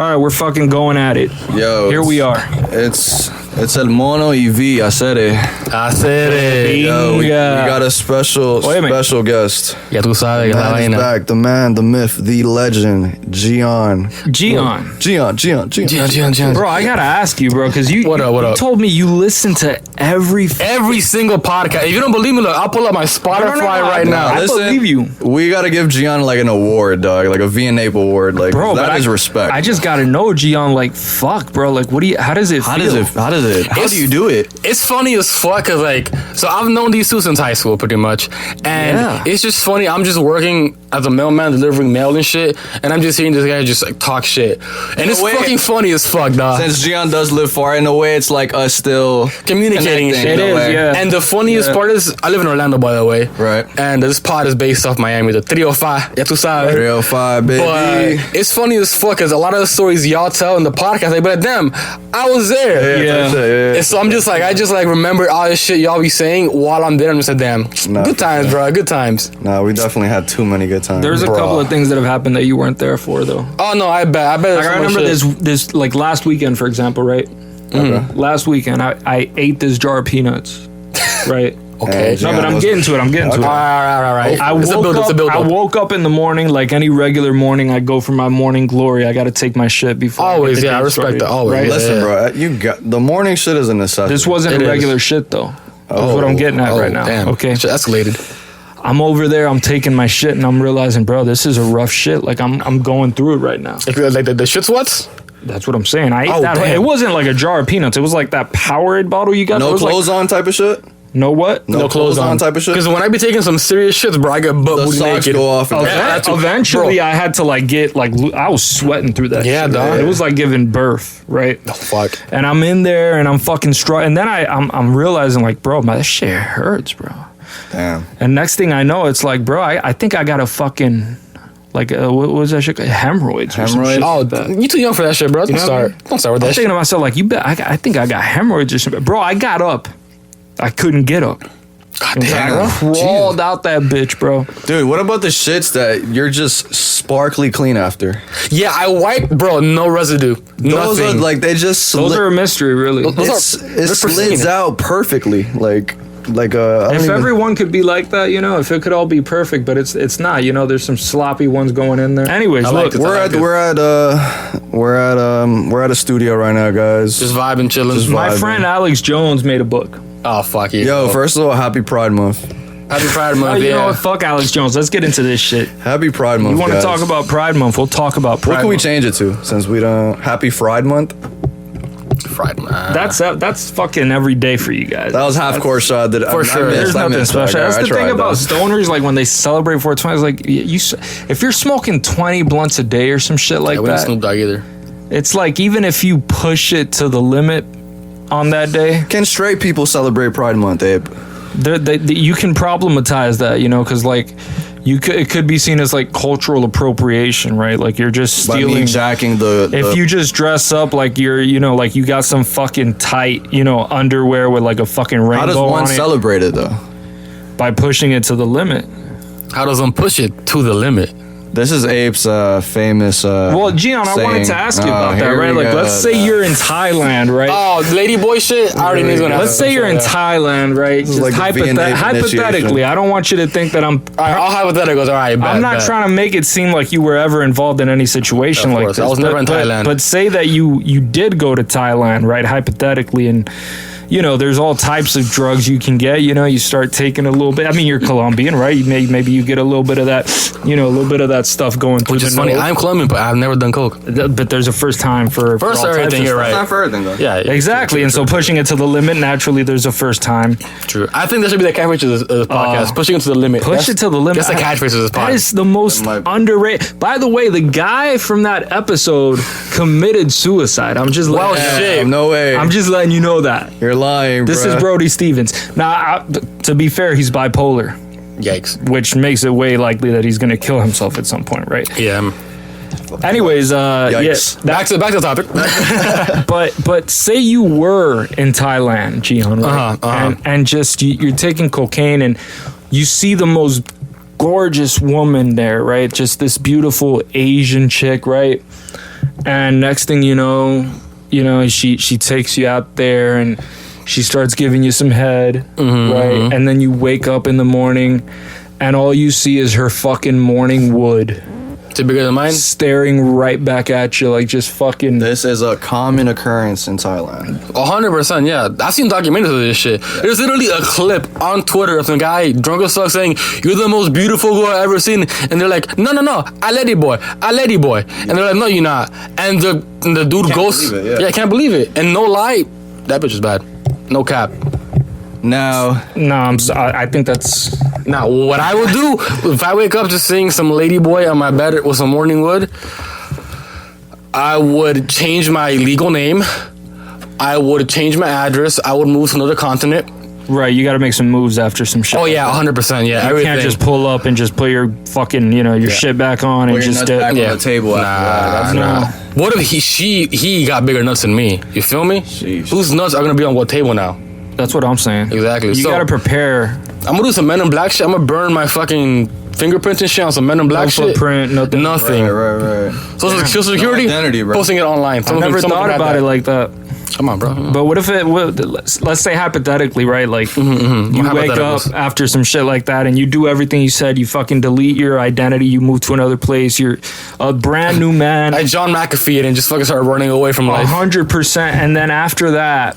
right, we're fucking going at it. Yo, here we are. It's El Mono y V. I said it. Yo, we got a special guest. Ya tú sabes que la Man is vaina. back. The man, the myth, the legend, Gian. Gian. Bro, Bro, I gotta ask you, bro, because you What up? told me you listen to every single podcast. If you don't believe me, look, I'll pull up my Spotify right now. I believe you. We gotta give Gian like an award, dog, like a V N APE award, like Bro, that is respect. I just gotta know, Gian, like, fuck, bro, like, how does it feel? How do you do it? It's funny as fuck because, like, so I've known these two since high school pretty much. And it's just funny. I'm just working as a mailman delivering mail and shit. And I'm just hearing this guy just, like, talk shit. And it's fucking funny as fuck, dog. Since Gian does live far, in a way, it's like us still communicating and shit. It is, yeah. And the funniest part is, I live in Orlando, by the way. Right. And this pod is based off Miami, the 305. Ya tú sabes. 305, baby. But it's funny as fuck because a lot of the stories y'all tell in the podcast, like, but damn, I was there. Yeah. And so I'm just like, I just like remember all this shit y'all be saying while I'm there. I'm just like, damn, good times, bro, good times. Nah, we definitely had too many good times. There's a couple of things that have happened that you weren't there for, though. Oh no, I bet. Like, I remember this like last weekend, for example, right? Last weekend, I ate this jar of peanuts, right? Okay. No, but I'm getting to it. All right. I woke up in the morning like any regular morning. I go for my morning glory. I got to take my shit before. Always, I respect that. Always. Right? Listen, bro, you got the morning shit is a necessity. This wasn't regular shit though. That's what I'm getting at right now. Damn. Okay, shit escalated. I'm over there. I'm taking my shit, and I'm realizing, bro, this is a rough shit. Like I'm going through it right now. If you're like the shit's what's? That's what I'm saying. I ate that. Damn. It wasn't like a jar of peanuts. It was like that Powerade bottle you got. No clothes on type of shit. No what? No clothes on type of shit. Because when I be taking some serious shits, bro, I get butt booty naked. Go off. Eventually, I had to like get like I was sweating through that. Yeah, shit. dog. It was like giving birth, right? Oh fuck. And I'm in there and I'm fucking struggling. And then I'm realizing like, bro, my shit hurts, bro. Damn. And next thing I know, it's like, bro, I think I got a fucking like what was that shit? Hemorrhoids. Or some shit like that. You too young for that shit, bro. Don't start with that I'm shit. thinking to myself like, I think I got hemorrhoids or something. Bro, I got up. I couldn't get up. God damn. I crawled out that bitch, bro. Dude, what about the shits that you're just sparkly clean after? Yeah, I wiped, bro. No residue. Those Nothing. are like they just Those are a mystery, really. it slides out perfectly, like if everyone could be like that, you know, if it could all be perfect, but it's not, you know, there's some sloppy ones going in there. Anyways, look, we're at a studio right now, guys. Just vibing, chilling. My friend Alex Jones made a book. Oh fuck you. Yo, first of all, happy Pride Month. Happy Pride Month. You know what? Fuck Alex Jones. Let's get into this shit. Happy Pride Month. You want to talk about Pride Month? We'll talk about Pride Month. What can we change it to since we don't? Happy Fried Month. Fried Month. That's fucking every day for you guys. That was half course shot. For sure. There's nothing special. That's the thing about stoners. Like when they celebrate 420, it's like if you're smoking 20 blunts a day or some shit like we that. Snoop Dogg either. It's like even if you push it to the limit on that day. Can straight people celebrate Pride Month, Abe? You can problematize that, you know, because like it could be seen as like cultural appropriation, right? Like you're just stealing. By me jacking if you just dress up like you're, you know, like you got some fucking tight, you know, underwear with like a fucking rainbow. How does one celebrate it though? By pushing it to the limit. How does one push it to the limit? This is Ape's famous. Well, Gian, I wanted to ask you about that, right? Like, let's say you're in Thailand, right? Oh, lady boy shit. I already knew going to happen. Let's say you're in Thailand, right? Just like hypothetically, I don't want you to think that I'm. All right, all hypotheticals. All right, I'm not trying to make it seem like you were ever involved in any situation like this. I was never in Thailand. But say that you did go to Thailand, right? Hypothetically, and you know, there's all types of drugs you can get. You know, you start taking a little bit. I mean, you're Colombian, right? Maybe you get a little bit of that, you know, a little bit of that stuff going through. Which is funny. I'm Colombian, but I've never done coke. But there's a first time for everything. You're right. First time for everything, though. Yeah, exactly. And so pushing it to the limit, naturally, there's a first time. True. I think that should be the catchphrase of this podcast. Pushing it to the limit. Push it to the limit. That's the catchphrase of this podcast. That is the most underrated. By the way, the guy from that episode committed suicide. I'm just well, shit. No way. I'm just letting you know that. You're lying, This is Brody Stevens. Now, to be fair, he's bipolar. Yikes. Which makes it way likely that he's going to kill himself at some point, right? Yeah. Anyways, yes. Back to the topic. but say you were in Thailand, Gian, right? And just you're taking cocaine and you see the most gorgeous woman there, right? Just this beautiful Asian chick, right? And next thing you know, she takes you out there and she starts giving you some head, right? And then you wake up in the morning and all you see is her fucking morning wood. Is it bigger than mine? Staring right back at you like just fucking... This is a common occurrence in Thailand. 100%, yeah. I've seen documentaries of this shit. There's literally a clip on Twitter of some guy drunk as fuck saying, "You're the most beautiful girl I've ever seen." And they're like, no, I lady boy. And they're like, no, you're not. And the dude goes... Yeah, I can't believe it. And no lie, that bitch is bad. No cap. No, I think that's... Now, what I would do, if I wake up just seeing some lady boy on my bed with some morning wood, I would change my legal name. I would change my address. I would move to another continent. Right, you got to make some moves after some shit. Oh, yeah, 100%, yeah. You can't just pull up and just put your fucking, your shit back on and just... back on the table after that. Nah. What if he got bigger nuts than me? You feel me? Sheesh. Whose nuts are going to be on what table now? That's what I'm saying. Exactly. You got to prepare. I'm going to do some Men in Black shit. I'm going to burn my fucking fingerprints and shit on some Men in Black shit. Footprint, nothing. Right. Social Security, no identity, bro. Posting it online. I never thought about it like that. Come on, bro. But what if let's say hypothetically, right? Like, you wake up after some shit like that and you do everything you said. You fucking delete your identity. You move to another place. You're a brand new man. I John McAfee it and just fucking start running away from life. 100%. And then after that,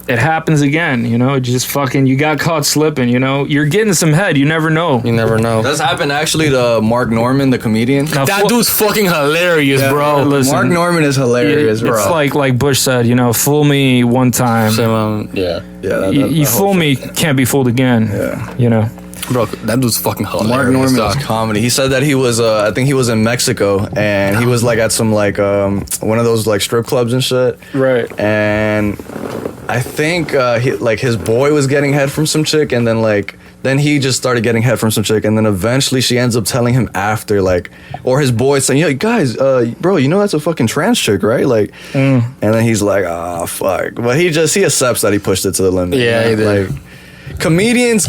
it happens again, just fucking, you got caught slipping, you're getting some head, you never know. You never know. That's happened actually to Mark Norman, the comedian. That dude's fucking hilarious, bro. Listen, Mark Norman is hilarious, bro. It's like Bush said, fool me one time. You fool me, can't be fooled again. Yeah. Bro, that dude's fucking hilarious. Mark Norman is comedy. He said that he was, I think he was in Mexico, and he was like at some like one of those like strip clubs and shit. Right. And I think his boy was getting head from some chick, and then he just started getting head from some chick, and then eventually she ends up telling him after, or his boy saying, guys, bro, that's a fucking trans chick, right? And then he's like, fuck. But he accepts that he pushed it to the limit. Yeah, he did. Comedians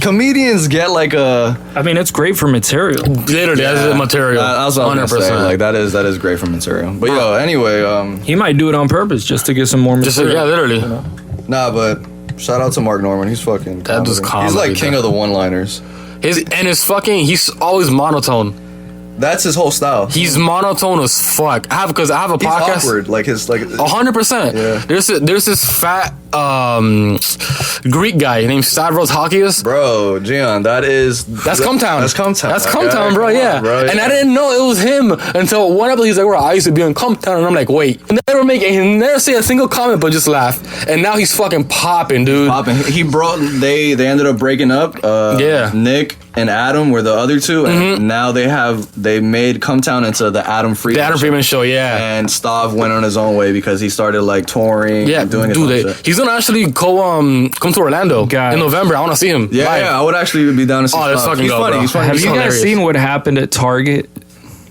get I mean, it's great for material. Literally, that's material. That's what 100%. That is great for material. But anyway, he might do it on purpose just to get some more material. Literally. Nah, but shout out to Mark Norman. He's fucking that was comedy. He's like king of the one-liners. He's always monotone. That's his whole style. He's monotone as fuck. I have a podcast. He's awkward. 100%. Yeah. There's this fat Greek guy named Stavros Halkias. Bro, Gian, that's Cumtown. That's Cumtown, bro. Yeah. Bro, and I didn't know it was him until one episode he's like, "Bro, I used to be on Cumtown," and I'm like, "Wait." He never say a single comment, but just laugh. And now he's fucking popping, dude. They ended up breaking up. Nick and Adam were the other two, and now they made Cumtown into the Adam Friedman. The Adam Friedman show, yeah. And Stav went on his own way because he started touring, and doing his own shit. He's gonna actually come to Orlando in November. I want to see him. Yeah, I would actually be down to see him. Let's fucking go, bro. He's funny. Have you guys seen what happened at Target?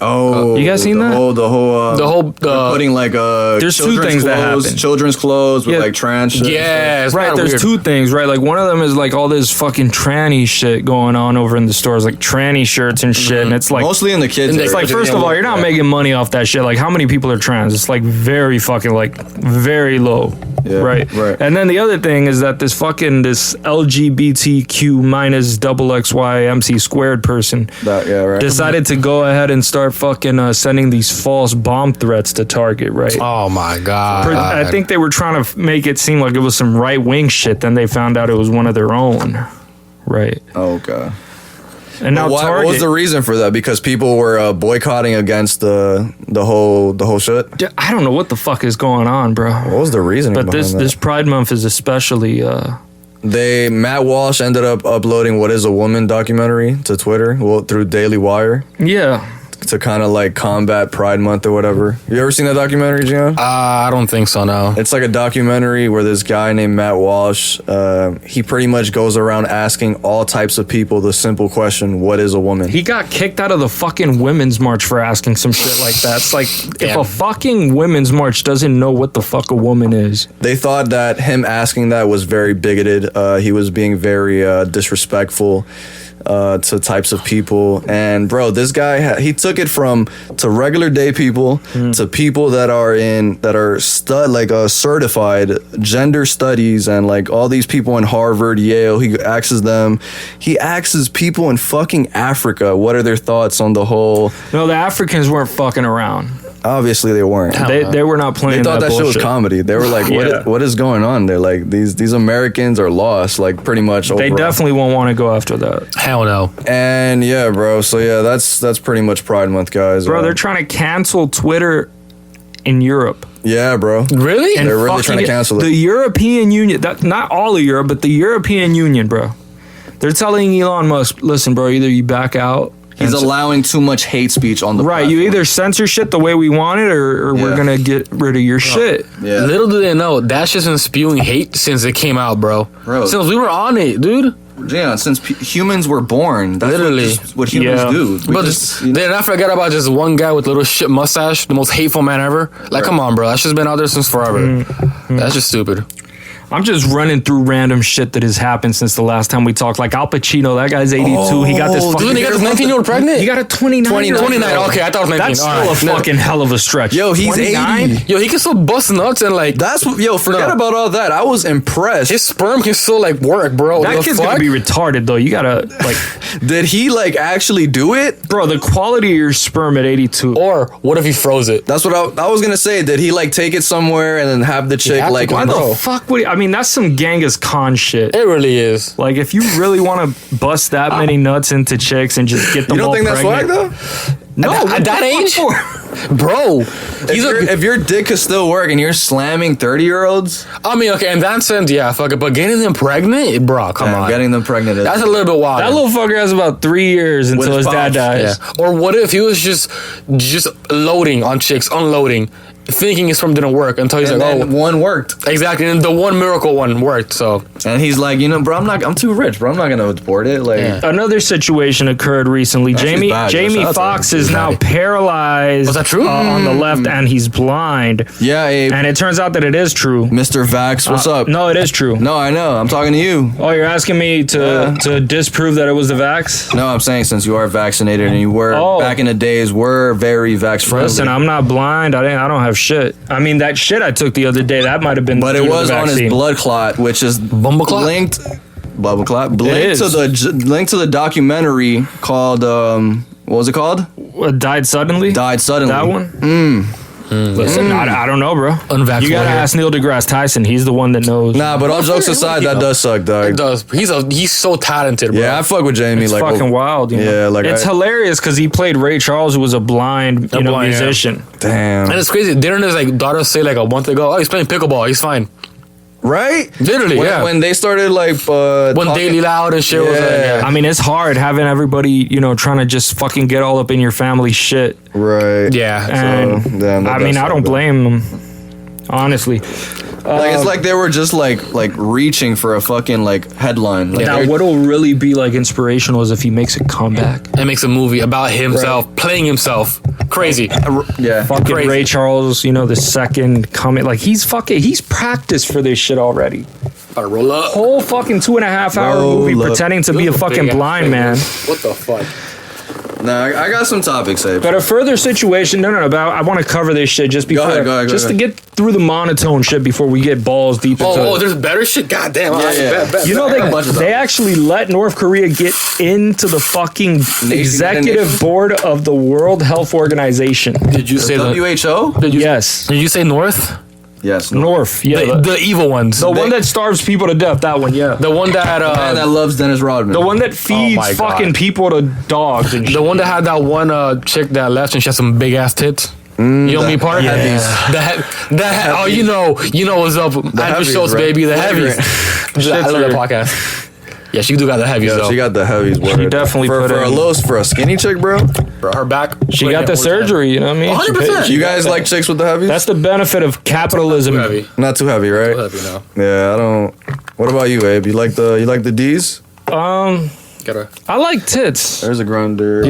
Oh, you guys seen that? The whole putting there's two things that happen. Children's clothes with trans shit. Yeah, right. There's weird. Two things, right? One of them is all this fucking tranny shit going on over in the stores, tranny shirts and shit. And it's mostly in the kids. It's first of all, you're not making money off that shit. How many people are trans? It's very fucking very low. Yeah, right. And then the other thing is that this LGBTQ minus XXY MC squared person decided to go ahead and start fucking sending these false bomb threats to Target, right? Oh my god! I think they were trying to make it seem like it was some right wing shit. Then they found out it was one of their own, right? Oh god! And now Target, what was the reason for that? Because people were boycotting against the whole shit. I don't know what the fuck is going on, bro. What was the reason? But this Pride Month is especially. Matt Walsh ended up uploading What Is a Woman documentary to Twitter, through Daily Wire. Yeah. To kind of combat Pride Month or whatever. You ever seen that documentary, Gian? I don't think so, no. It's a documentary where this guy named Matt Walsh, he pretty much goes around asking all types of people the simple question, what is a woman? He got kicked out of the fucking Women's March for asking some shit like that. It's if a fucking Women's March doesn't know what the fuck a woman is. They thought that him asking that was very bigoted. He was being very disrespectful. to types of people. And bro, this guy he took it to regular day people to people that are certified gender studies, and like all these people in Harvard, Yale. He asks people in fucking Africa what are their thoughts on the whole. No, the Africans weren't fucking around. Obviously they weren't. They were not playing. They thought that shit was bullshit. comedy. They were like, what is going on? They're like, these Americans are lost, like pretty much. They definitely won't want to go after that. Hell no. And yeah, bro. So yeah, that's pretty much Pride Month, guys. Bro, they're trying to cancel Twitter in Europe. Yeah, bro. Really? They're really trying to cancel it. The European Union, not all of Europe, but the European Union, bro. They're telling Elon Musk, listen, bro, either you back out. He's allowing too much hate speech on the platform. You either censor shit the way we want it, or we're gonna get rid of your shit. Yeah. Little do they know, that's just been spewing hate since it came out, bro. Since we were on it, dude. Yeah, since humans were born. That's Literally. what humans do. But did I forget about just one guy with a little shit mustache, the most hateful man ever? Like, come on, bro. That's just been out there since forever. That's just stupid. I'm just running through random shit that has happened since the last time we talked. Like Al Pacino, that guy's 82. He got this fucking... Dude, he got his 19-year-old pregnant? He got a 29. 29, okay, I thought it was 19. That's still a fucking hell of a stretch. Yo, he's 29? 80. Yo, he can still bust nuts and like... Forget about all that. I was impressed. His sperm can still like work, bro. That kid's gonna be retarded, though. You gotta, like... Did he like actually do it? Bro, the quality of your sperm at 82. Or what if he froze it? That's what I was gonna say. Did he like take it somewhere and then have the chick like... Why the fuck would he... I mean, that's some Genghis Khan shit. It really is. Like, if you really want to bust that many nuts into chicks and just get them You don't all think that's pregnant, swag though? No, at that age, bro. If your dick could still work and you're slamming 30-year-olds, I mean, okay, in that sense, yeah, fuck it. But getting them pregnant, bro, come on. Getting them pregnant. That's a little bit wild. that little fucker has about 3 years until his dad dies. Yeah. Or what if he was just loading on chicks, unloading, thinking his sperm didn't work until he's like, one worked. Exactly, and the one miracle one worked. So, and he's like, bro, I'm too rich, bro. I'm not gonna abort it. Like Another situation occurred recently. Jamie Foxx is now paralyzed. Was that true? On the left, and he's blind. Yeah, Abe. And it turns out that it is true. Mr. Vax, what's up? No, it is true. No, I know. I'm talking to you. Oh, you're asking me to disprove that it was the vax? No, I'm saying since you are vaccinated and you were back in the days were very vax friendly. Listen, I'm not blind. I don't have shit. I mean, that shit I took the other day, that might have been. But it was on his blood clot, which is linked. Bubble clot. Linked to the documentary called what was it called? Died Suddenly. Died Suddenly. That one. Listen, I don't know, bro. Unvaccinated. You gotta ask Neil deGrasse Tyson. He's the one that knows. Nah, but all jokes aside, that does suck, dog. it does. He's so talented, bro. Yeah, I fuck with Jamie. It's like fucking wild. You know? Yeah, like it's hilarious because he played Ray Charles, who was a blind, musician. Damn. And it's crazy. Didn't his daughter say like a month ago, "Oh, he's playing pickleball. He's fine." Right? Literally, when they started like when Daily Loud and shit was like, I mean, it's hard having everybody, trying to just fucking get all up in your family shit. Right. Yeah. And I don't blame them, honestly. It's like they were just like reaching for a fucking like headline. Like, now, what'll really be like inspirational is if he makes a comeback and makes a movie about himself, playing himself. Crazy. Yeah. Fucking Crazy. Ray Charles, the second coming. Like he's practiced for this shit already. Roll up. Whole fucking 2.5 hour movie pretending to be a fucking blind man. What the fuck? Nah, I got some topics, Abe. But a further situation, but I want to cover this shit just before, go ahead. to get through the monotone shit before we get balls deep into it. Oh, there's better shit? God damn. They actually let North Korea get into the fucking executive board of the World Health Organization. Did you say WHO? Yes. Did you say North? Yes. North. Yeah. The evil ones. The one that starves people to death. That one. Yeah. The one that man that loves Dennis Rodman. The one that feeds fucking people to dogs and shit. The one that had that one chick that left and she had some big ass tits. You know me part? Heavies. Oh, you know what's up. Andrew Schultz, right? baby, the heavies. I love that podcast. Yeah, she do got the heavies though. She got the heavies. She definitely for a skinny chick, bro. Bro, her back. She got the surgery. You know what I mean? 100%. You guys like chicks with the heavies? That's the benefit of capitalism. Too heavy. Not too heavy, right? Too heavy now. Yeah, I don't. What about you, Abe? You like the D's? I like tits. There's a grunder.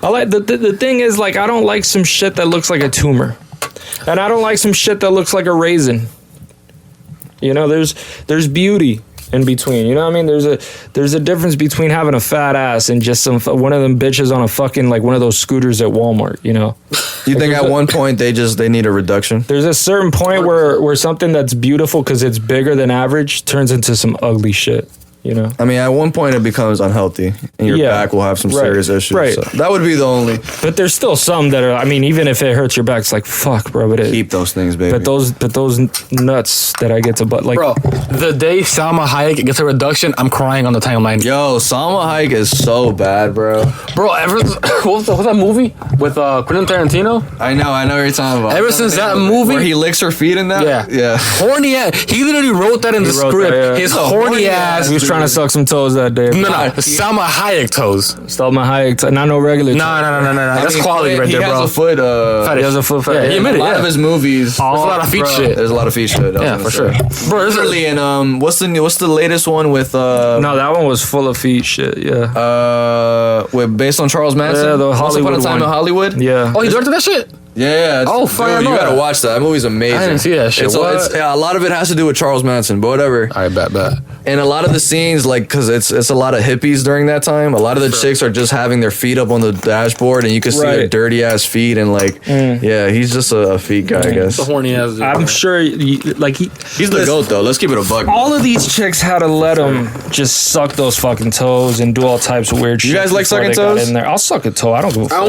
I like the thing is like I don't like some shit that looks like a tumor, and I don't like some shit that looks like a raisin. There's beauty in between. You know what I mean? There's a difference between having a fat ass and just one of them bitches on a fucking like one of those scooters at Walmart. You know? You think at one point they need a reduction? There's a certain point where something that's beautiful because it's bigger than average turns into some ugly shit. You know, I mean, at one point it becomes unhealthy, and your back will have some serious issues. Right. So that would be the only. But there's still some that are. I mean, even if it hurts your back, it's like fuck, bro. But keep those things, baby. But those nuts that I get to, like, bro, the day Salma Hayek gets a reduction, I'm crying on the timeline. Yo, Salma Hayek is so bad, bro. Bro, what's that movie with Quentin Tarantino? I know what you're talking about. Ever since that movie, where he licks her feet in that. Yeah. Horny ass. He literally wrote that in the script. That, yeah. His horny ass. He was trying to suck some toes that day. No, Salma Hayek toes. Salma Hayek, not no regular. No. That's quality right there, bro. He has a foot. He has a foot. Yeah, he admitted. A lot of his movies. There's a lot of feet shit. There's a lot of feet shit. Yeah, for sure. Bro, literally, and what's the latest one with? No, that one was full of feet shit. Yeah. Based on Charles Manson. Yeah, the Once Upon a Hollywood Time in one. Hollywood. Yeah. Oh, he directed that shit? Yeah. Oh, fuck, dude, I you know gotta that. watch that. That movie's amazing. I didn't see that shit. A lot of it has to do with Charles Manson, but whatever. All right, bet. And a lot of the scenes, like, because it's a lot of hippies during that time. A lot of the chicks are just having their feet up on the dashboard, and you can see their dirty ass feet. And like, yeah, he's just a feet guy, I guess. The horny ass dude. I'm sure, He's the goat though. Let's keep it a buck. all of these chicks had to let him just suck those fucking toes and do all types of weird shit. You guys like before sucking they got toes? in there. I'll suck a toe. I don't give a fuck. I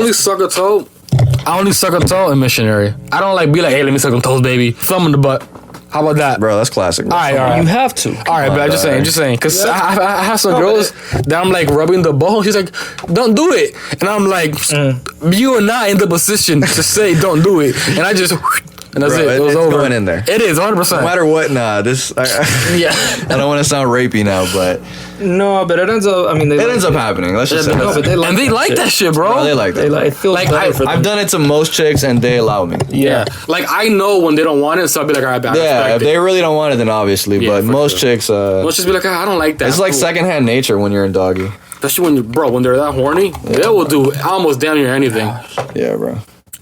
only suck a toe in missionary. I don't like be like, hey, let me suck some toes, baby. Thumb in the butt. How about that? Bro, that's classic. Bro. All right. You have to. All right, but I'm just saying, because I have some girls that I'm like rubbing the butthole. She's like, don't do it. And I'm like, you are not in the position to say don't do it. And I just, and that's it. It was over. Going in there. It is, 100%. No matter what, I don't want to sound rapey now, but No, but it ends up, I mean, it ends up happening. Let's just say no, but that. They like that shit, bro. No, they like that. it feels Like, better for them. I've done it to most chicks, and they allow me. Yeah. Like, I know when they don't want it, so I'll be like, all right, I Yeah, respect if it. they really don't want it, then obviously. Yeah, But for most sure. chicks, Let's just be like, I don't like that. it's like Cool. secondhand nature when you're in doggy. Especially when they're that horny, they will do almost damn near anything. Yeah, bro.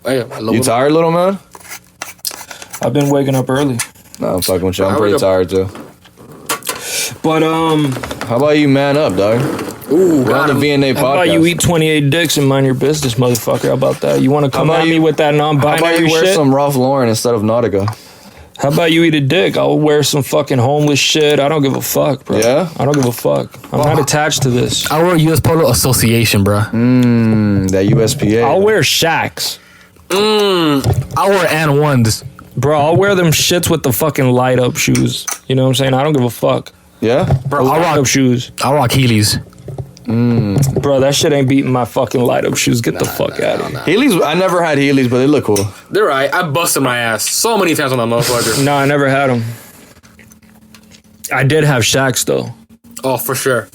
Hey, I love You it. tired, little man? I've been waking up early. No, I'm fucking with you. I'm I pretty wake tired too. But, How about you man up, dog? Ooh, We're on the V N APE podcast. how about you eat 28 dicks and mind your business, motherfucker? How about that? You want to come How about at me you- with that How about non-binary you wear shit? some Ralph Lauren instead of Nautica? How about you eat a dick? I'll wear some fucking homeless shit. I don't give a fuck, bro. Yeah? I don't give a fuck. I'm not attached to this. I work U.S. Polo Association, bro. That USPA. I'll wear Shacks. I wear and ones. Bro, I'll wear them shits with the fucking light up shoes. You know what I'm saying? I don't give a fuck. Yeah? Bro, Light I up shoes. rock Heelys. Bro, that shit ain't beating my fucking light up shoes. Get the fuck out of here. Heelys, I never had Heelys, but they look cool. They're right. I busted my ass so many times on that motherfucker. No, I never had them. I did have Shacks though. Oh, for sure.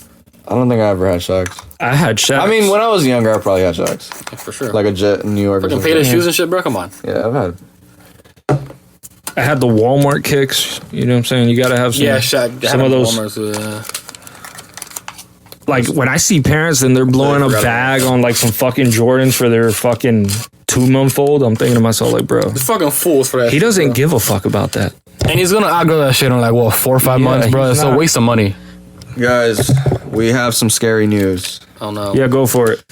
I don't think I ever had Shacks. I had Shacks. I mean, when I was younger, I probably had Shacks. For sure. Like a Jet in New York or fucking something. painted shoes and shit, bro. Come on. Yeah, I've had. I had the Walmart kicks. You know what I'm saying? You gotta have some. Yeah, Shaq. Some of those. Like when I see parents and they're blowing a bag on like some fucking Jordans for their fucking 2-month-old, I'm thinking to myself like, bro, The fucking fools for that. he doesn't give a fuck about that. And he's gonna outgrow that shit in like what 4 or 5 months, bro. he's It's a not. waste of money. Guys, we have some scary news. Oh no. Yeah, go for it.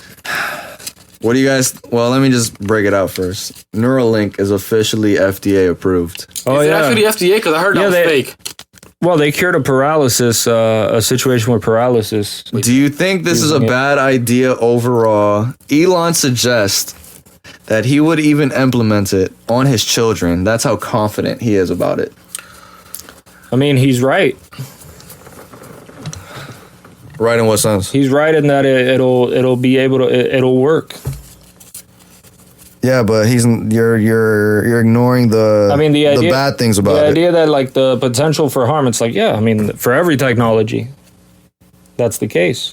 What do you guys... Well, let me just break it out first. Neuralink is officially FDA approved. Oh Is it yeah. actually the FDA? Because I heard that was fake. Well, they cured a situation with paralysis. Do you think this is a bad idea overall? Elon suggests that he would even implement it on his children. That's how confident he is about it. I mean, he's right. Right in what sense? He's right in that it'll be able to it'll work. Yeah, but you're ignoring the I mean, the idea, bad things about the it. idea that like the potential for harm. It's like, yeah, I mean, for every technology, that's the case.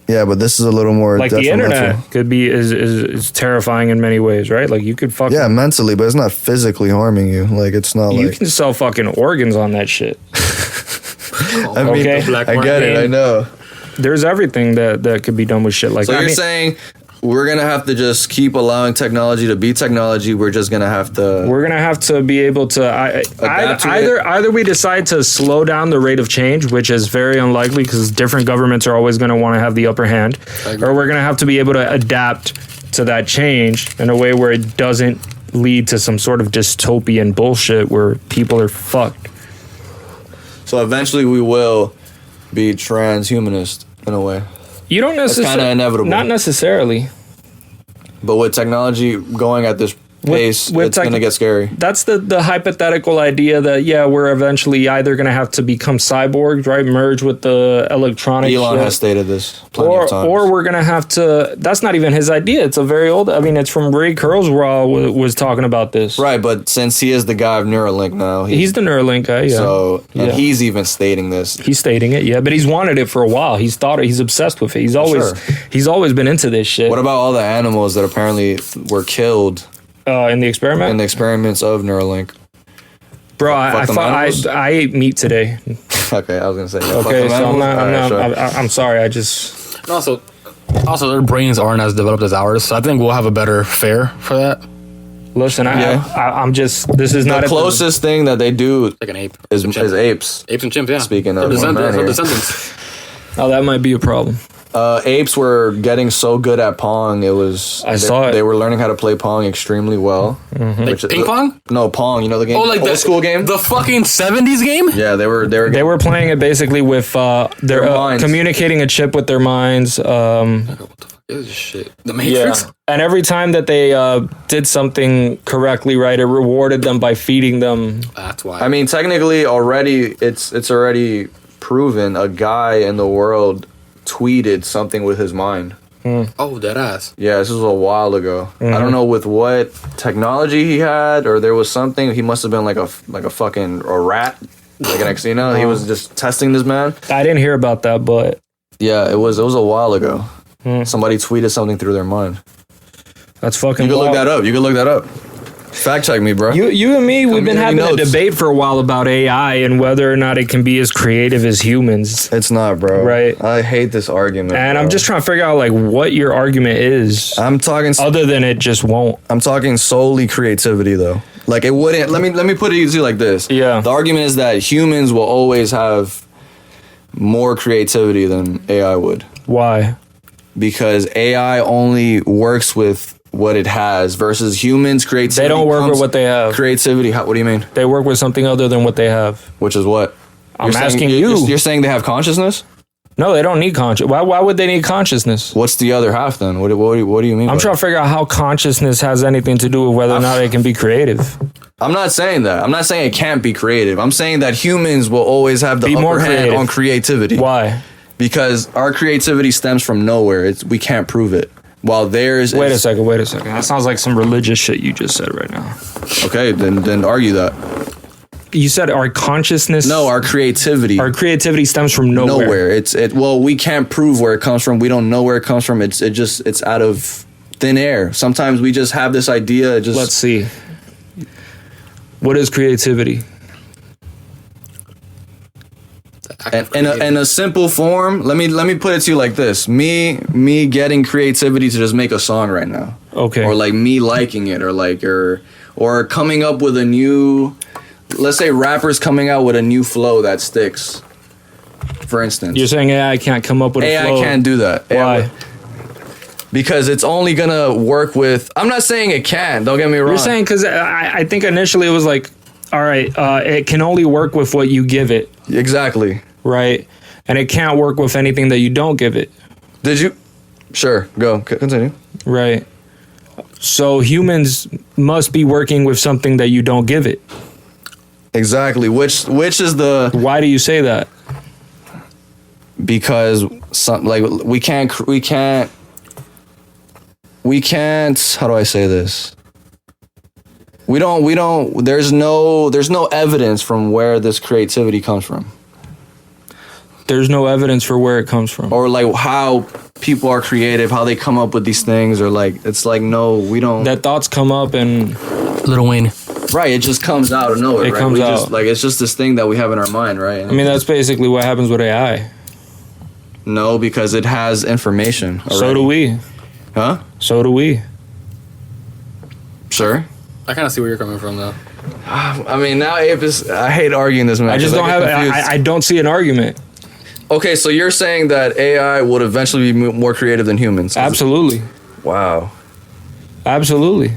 Yeah, but this is a little more Like the detrimental. internet could be is terrifying in many ways, right? Like you could fucking Yeah, mentally, but it's not physically harming you. Like it's not you like can sell fucking organs on that shit. I mean, Okay. I get it. I know. There's everything that could be done with shit like So that. you're saying we're gonna have to just keep allowing technology to be technology. We're just gonna have to. We're gonna have to be able to either we decide to slow down the rate of change, which is very unlikely because different governments are always going to want to have the upper hand, or we're gonna have to be able to adapt to that change in a way where it doesn't lead to some sort of dystopian bullshit where people are fucked. So eventually, we will be transhumanist in a way. You don't necessarily. It's kind of inevitable. Not necessarily. But with technology going at this pace, it's going to get scary. That's the hypothetical idea that, we're eventually either going to have to become cyborgs, right? Merge with the electronic Elon has stated this plenty of times. Or we're going to have to... That's not even his idea. It's a very old... I mean, it's from Ray Kurzweil was talking about this. Right, but since he is the guy of Neuralink now... He's the Neuralink guy, yeah. So, and he's even stating this. He's stating it, yeah. But he's wanted it for a while. He's obsessed with it. He's always been into this shit. What about all the animals that apparently were killed... in the experiment? In the experiments of Neuralink. Bro, I ate meat today. Okay, I was going to say. Okay, so I'm sorry, I just... Also, their brains aren't as developed as ours, so I think we'll have a better fare for that. Listen, I'm just... This is not... The closest thing that they do... Like an ape. Is apes. Apes and chimps, yeah. Speaking of... descendants. Oh, that might be a problem. Apes were getting so good at Pong. They were learning how to play Pong extremely well. Mm-hmm. Like ping pong? No, Pong. You know the game? Oh, like the old school game? The fucking 70s game? Yeah, they were playing it basically with their minds. Communicating a chip with their minds. What the fuck is this shit? The Matrix? Yeah. And every time that they did something correctly, right, it rewarded them by feeding them. That's why. I mean, technically, already it's already proven a guy in the world tweeted something with his mind. Oh, that ass. Yeah, this was a while ago. I don't know with what technology he had, or there was something. He must have been like a fucking rat, like an He was just testing this man. I didn't hear about that, but yeah, it was a while ago. Somebody tweeted something through their mind. That's fucking. You can look that up. Fact check me, bro. You and me, we've been having a debate for a while about AI and whether or not it can be as creative as humans. It's not, bro. Right. I hate this argument. And bro. I'm just trying to figure out like what your argument is. I'm talking other than it just won't. I'm talking solely creativity though. Like it wouldn't. Let me put it easy like this. Yeah. The argument is that humans will always have more creativity than AI would. Why? Because AI only works with what it has versus humans. Creativity. They don't work with what they have. Creativity. What do you mean? They work with something other than what they have. Which is what? I'm asking you. You're saying they have consciousness? No, they don't need consciousness. Why would they need consciousness? What's the other half then? What do you mean? I'm trying to figure out how consciousness has anything to do with whether or not it can be creative. I'm not saying that. I'm not saying it can't be creative. I'm saying that humans will always have the upper hand on creativity. Why? Because our creativity stems from nowhere. We can't prove it. While theirs Wait a second. That sounds like some religious shit you just said right now. Okay, then argue that. You said our consciousness... No, our creativity. Our creativity stems from nowhere. Well, we can't prove where it comes from. We don't know where it comes from. It's out of thin air. Sometimes we just have this idea. Let's see. What is creativity? In a simple form, let me put it to you like this: me getting creativity to just make a song right now, okay, or like me liking it, or coming up with a new, let's say rappers coming out with a new flow that sticks. For instance, you're saying AI can't come up with a flow? AI can't do that. Why? Because it's only gonna work with. I'm not saying it can. Don't get me wrong. You're saying because I think initially it was like, all right, it can only work with what you give it. Exactly. Right. And it can't work with anything that you don't give it. Did you? Sure. Go. Continue. Right. So humans must be working with something that you don't give it. Exactly. Which is the... Why do you say that? Because we can't, how do I say this? We don't, there's no evidence from where this creativity comes from. There's no evidence for where it comes from. Or like how people are creative, how they come up with these things, or like, it's like, no, we don't. That thoughts come up and... Lil Wayne. Right, it just comes out of nowhere, it right? Comes out. It's just this thing that we have in our mind, right? I mean, that's basically what happens with AI. No, because it has information already. So do we. Huh? So do we. Sure. I kind of see where you're coming from, though. I mean, now Ape is. I hate arguing this, man. I just don't have. I don't see an argument. Okay, so you're saying that AI would eventually be more creative than humans? Absolutely. Wow. Absolutely.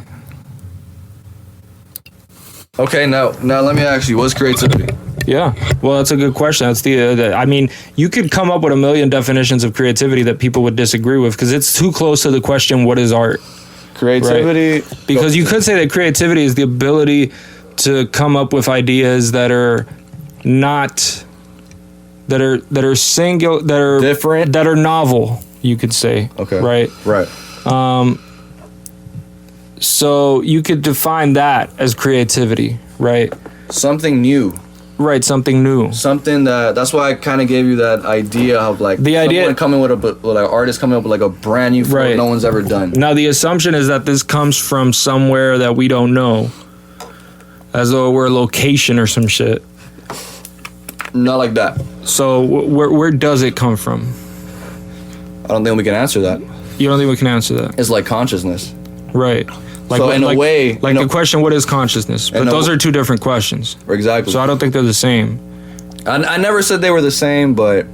Okay, now let me ask you, what's creativity? Yeah. Well, that's a good question. That's I mean, you could come up with a million definitions of creativity that people would disagree with because it's too close to the question, what is art? Creativity. Right? Because you could say that creativity is the ability to come up with ideas that are not, that are singular, that are different, that are novel, you could say. Okay. Right. So you could define that as creativity, right? Something new. Right, something new. Something that's why I kind of gave you that idea of like the idea coming with an artist coming up with like a brand new flow no one's ever done. Now the assumption is that this comes from somewhere that we don't know, as though we're a location or some shit. Not like that. So where does it come from? I don't think we can answer that. You don't think we can answer that? It's like consciousness. Right. Like, so in a way, like the question, what is consciousness? But those are two different questions. Exactly. So I don't think they're the same. I never said they were the same, but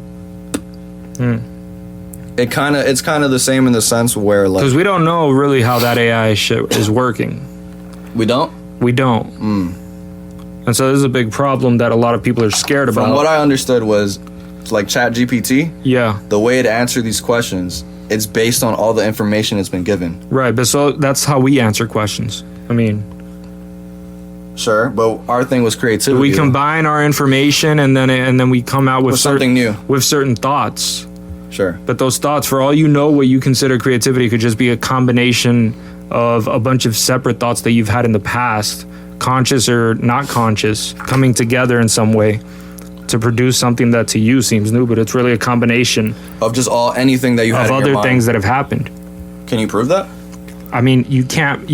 it's kind of the same in the sense where like, because we don't know really how that AI shit is working. We don't. And so this is a big problem that a lot of people are scared about. From what I understood was, like ChatGPT. Yeah. The way it answered these questions, it's based on all the information it's been given. Right, but so that's how we answer questions. I mean, sure, but our thing was creativity. We combine our information and then we come out with something new, with certain thoughts. Sure, but those thoughts, for all you know, what you consider creativity could just be a combination of a bunch of separate thoughts that you've had in the past, conscious or not conscious, coming together in some way to produce something that to you seems new, but it's really a combination of just anything that you had of in other your mind. Things that have happened. Can you prove that? I mean, you can't.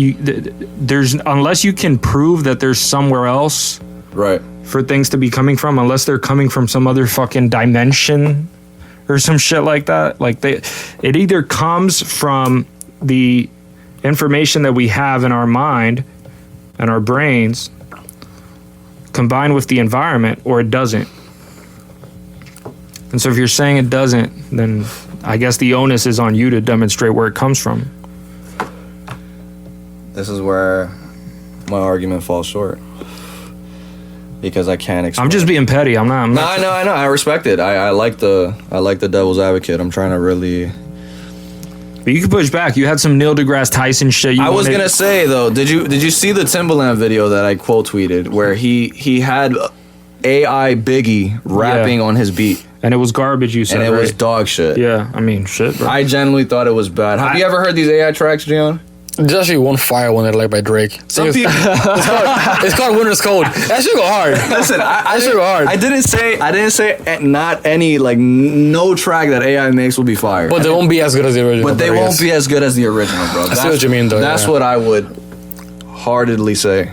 There's unless you can prove that there's somewhere else, right, for things to be coming from, unless they're coming from some other fucking dimension or some shit like that. Like it either comes from the information that we have in our mind and our brains, combined with the environment, or it doesn't. And so if you're saying it doesn't, then I guess the onus is on you to demonstrate where it comes from. This is where my argument falls short. Because I can't explain. I'm just being petty. I'm not. No, I know. I respect it. I like the devil's advocate. I'm trying to really. But you can push back. You had some Neil deGrasse Tyson shit. I was gonna say though, did you see the Timbaland video that I quote tweeted where he had AI Biggie rapping on his beat? And it was garbage, you said, and it was dog shit. Yeah, I mean, shit, bro. I genuinely thought it was bad. Have you ever heard these AI tracks, Gian? There's actually one fire one that I like by Drake. Some people, it's called Winter's Cold. That should go hard. Listen, that should go hard. I didn't say not any, like, no track that AI makes will be fire. But they won't be as good as the original. But they won't be as good as the original, bro. I see what you mean, though. That's what I would heartedly say.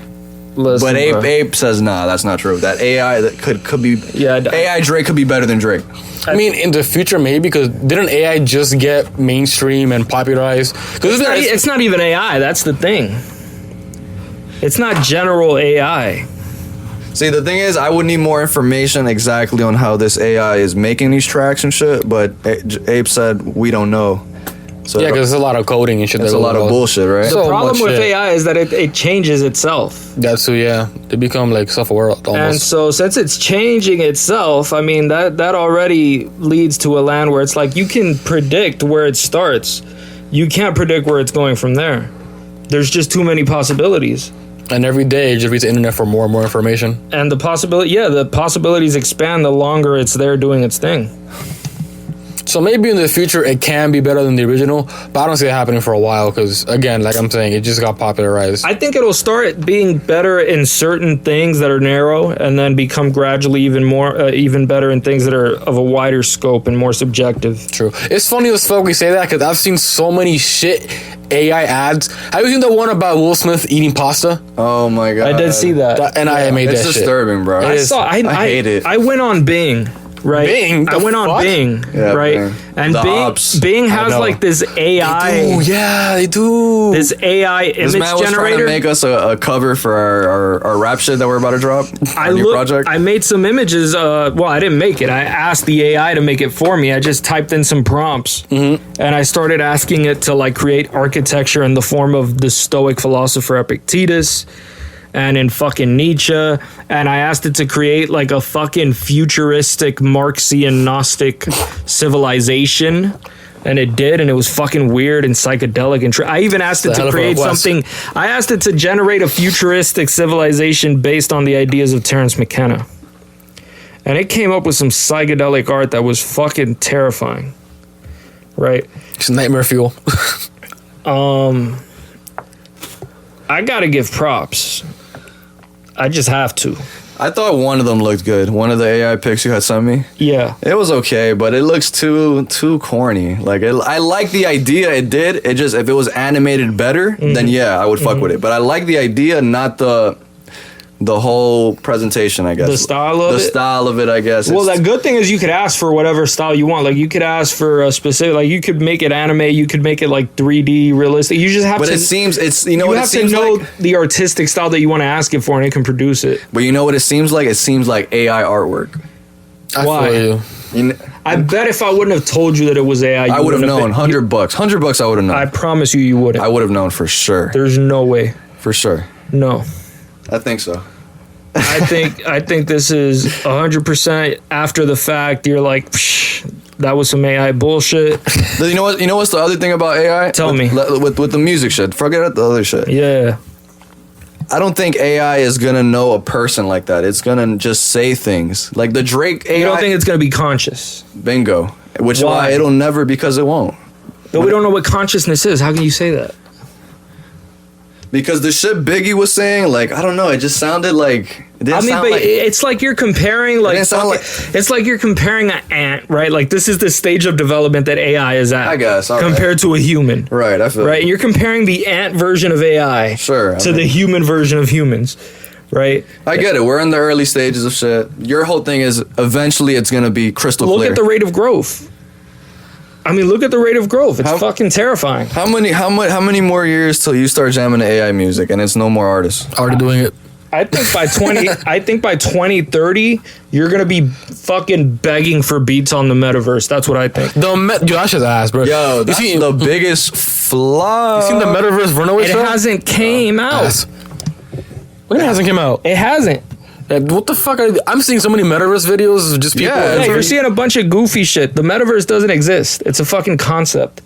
Listen, but Ape says nah, that's not true. That AI that could be AI Drake could be better than Drake. I mean, in the future, maybe, because didn't AI just get mainstream and popularized? Because it's not even AI. That's the thing. It's not general AI. See, the thing is, I would need more information exactly on how this AI is making these tracks and shit. But Ape said we don't know. So yeah, because there's a lot of coding and shit. There's a lot of bullshit, right? The problem with AI is that it changes itself. That's so, yeah. They become like self-aware almost. And so since it's changing itself, I mean, that already leads to a land where it's like you can predict where it starts. You can't predict where it's going from there. There's just too many possibilities. And every day, it just reads the internet for more and more information. And the possibilities expand the longer it's there doing its thing. So maybe in the future it can be better than the original, but I don't see it happening for a while because, again, like I'm saying, it just got popularized. I think it'll start being better in certain things that are narrow and then become gradually even better in things that are of a wider scope and more subjective. True. It's funny as fuck we say that because I've seen so many shit AI ads. Have you seen the one about Will Smith eating pasta? Oh my god. I did see that. And I made that shit. It's disturbing, bro. I hate it. I went on Bing right? Bing? I went on fuck? Bing, Yeah, right? Bing. And The ops. Bing has like this AI. Oh yeah, they do. This AI image This man was trying generator. to make us a cover for our rap shit that we're about to drop. Our new project. I made some images. Well, I didn't make it. I asked the AI to make it for me. I just typed in some prompts, and I started asking it to like create architecture in the form of the Stoic philosopher Epictetus, and in fucking Nietzsche. And I asked it to create like a fucking futuristic Marxian Gnostic civilization. And it did, and it was fucking weird and psychedelic. And I even asked it to create something. I asked it to generate a futuristic civilization based on the ideas of Terence McKenna. And it came up with some psychedelic art that was fucking terrifying. Right? It's nightmare fuel. I gotta give props. I just have to. I thought one of them looked good. One of the AI pics you had sent me. Yeah. It was okay, but it looks too corny. Like I like the idea it did. It just if it was animated better, then yeah, I would fuck with it. But I like the idea, not the whole presentation, I guess. The style of it? The style of it, I guess. Well, the good thing is you could ask for whatever style you want. Like, you could ask for a specific, like, you could make it anime, you could make it, like, 3D realistic. You just have But to... it seems, it's, you know you what it have to seems know like? the artistic style that you want to ask it for, and it can produce it. But you know what it seems like? It seems like AI artwork. Why? I feel you. I bet if I wouldn't have told you that it was AI, you I would have wouldn't known. been- $100. $100 I would have known. I promise you wouldn't. I would have known for sure. There's no way. For sure. No. I think so. I think this is 100% after the fact. You're like, psh, that was some AI bullshit. You know what? You know what's the other thing about AI? Tell me. With the music shit. Forget the other shit. Yeah. I don't think AI is gonna know a person like that. It's gonna just say things like the Drake AI. You don't think it's going to be conscious? Bingo. Which is Why? why it'll never, because it won't. But we don't know what consciousness is. How can you say that? Because the shit Biggie was saying, like, I don't know, it just sounded like. It didn't I mean, sound but like, it's like you're comparing, like, didn't sound it's like you're comparing an ant, right? Like, this is the stage of development that AI is at. I guess, all right. compared to a human, right, I feel right? And you're comparing the ant version of AI, Sure, I to the mean- human version of humans, right? I get it. We're in the early stages of shit. Your whole thing is eventually it's gonna be crystal Look clear. at the rate of growth. I mean, look at the rate of growth. It's fucking terrifying. How many more years till you start jamming to AI music and it's no more artists? Already doing it. I think by 2030, you're gonna be fucking begging for beats on the metaverse. That's what I think. Dude, I should ask, bro. Yo, that's the biggest flaw. You seen the metaverse runaway It show? hasn't came out. When it hasn't came out? It hasn't. What the fuck? I'm seeing so many metaverse videos of just people. Yeah, Yeah, you're seeing a bunch of goofy shit. The metaverse doesn't exist. It's a fucking concept.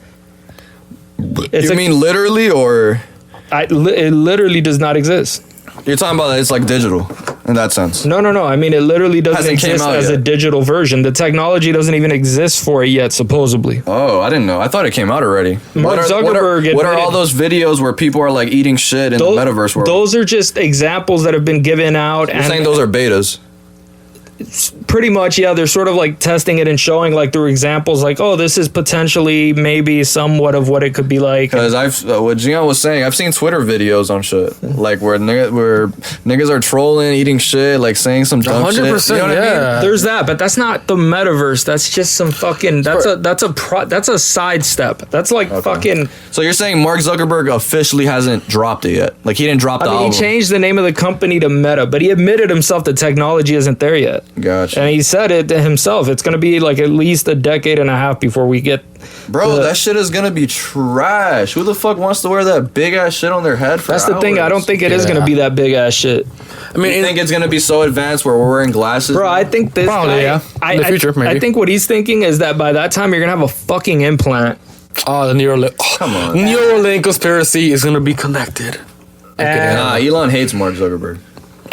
It's You mean literally, or it literally does not exist. you're talking about it's like digital in that sense? No. I mean, it literally doesn't Hasn't came exist out as a yet. digital version. The technology doesn't even exist for it yet, supposedly. Oh, I didn't know. I thought it came out already. Mark What are Zuckerberg admitted- all those videos where people are like eating shit in the metaverse world? Those are just examples that have been given out. You're saying those are betas? Pretty much, yeah. They're sort of like testing it and showing like through examples, like, oh, this is potentially maybe somewhat of what it could be like. Because what Gian was saying, I've seen Twitter videos on shit like where niggas are trolling, eating shit, like saying some dumb shit. 100%, You know what I mean? yeah. There's that, but that's not the metaverse. That's just some fucking. That's a sidestep. That's like fucking. So you're saying Mark Zuckerberg officially hasn't dropped it yet? Like he didn't drop the I mean, album? he changed the name of the company to Meta, but he admitted himself the technology isn't there yet. Gotcha. And he said it to himself. It's going to be like at least a decade and a half before we get. Bro, that shit is gonna be trash. Who the fuck wants to wear that big ass shit on their head for That's the thing. I don't think it is going to be that big ass shit. I mean, You think it's gonna be so advanced where we're wearing glasses? Bro, I think this. Probably, yeah. In the future, maybe. I think what he's thinking is that by that time you're going to have a fucking implant. oh, the Neuralink. Oh, Come on. Neuralink conspiracy is gonna be connected. And Nah, Elon hates Mark Zuckerberg.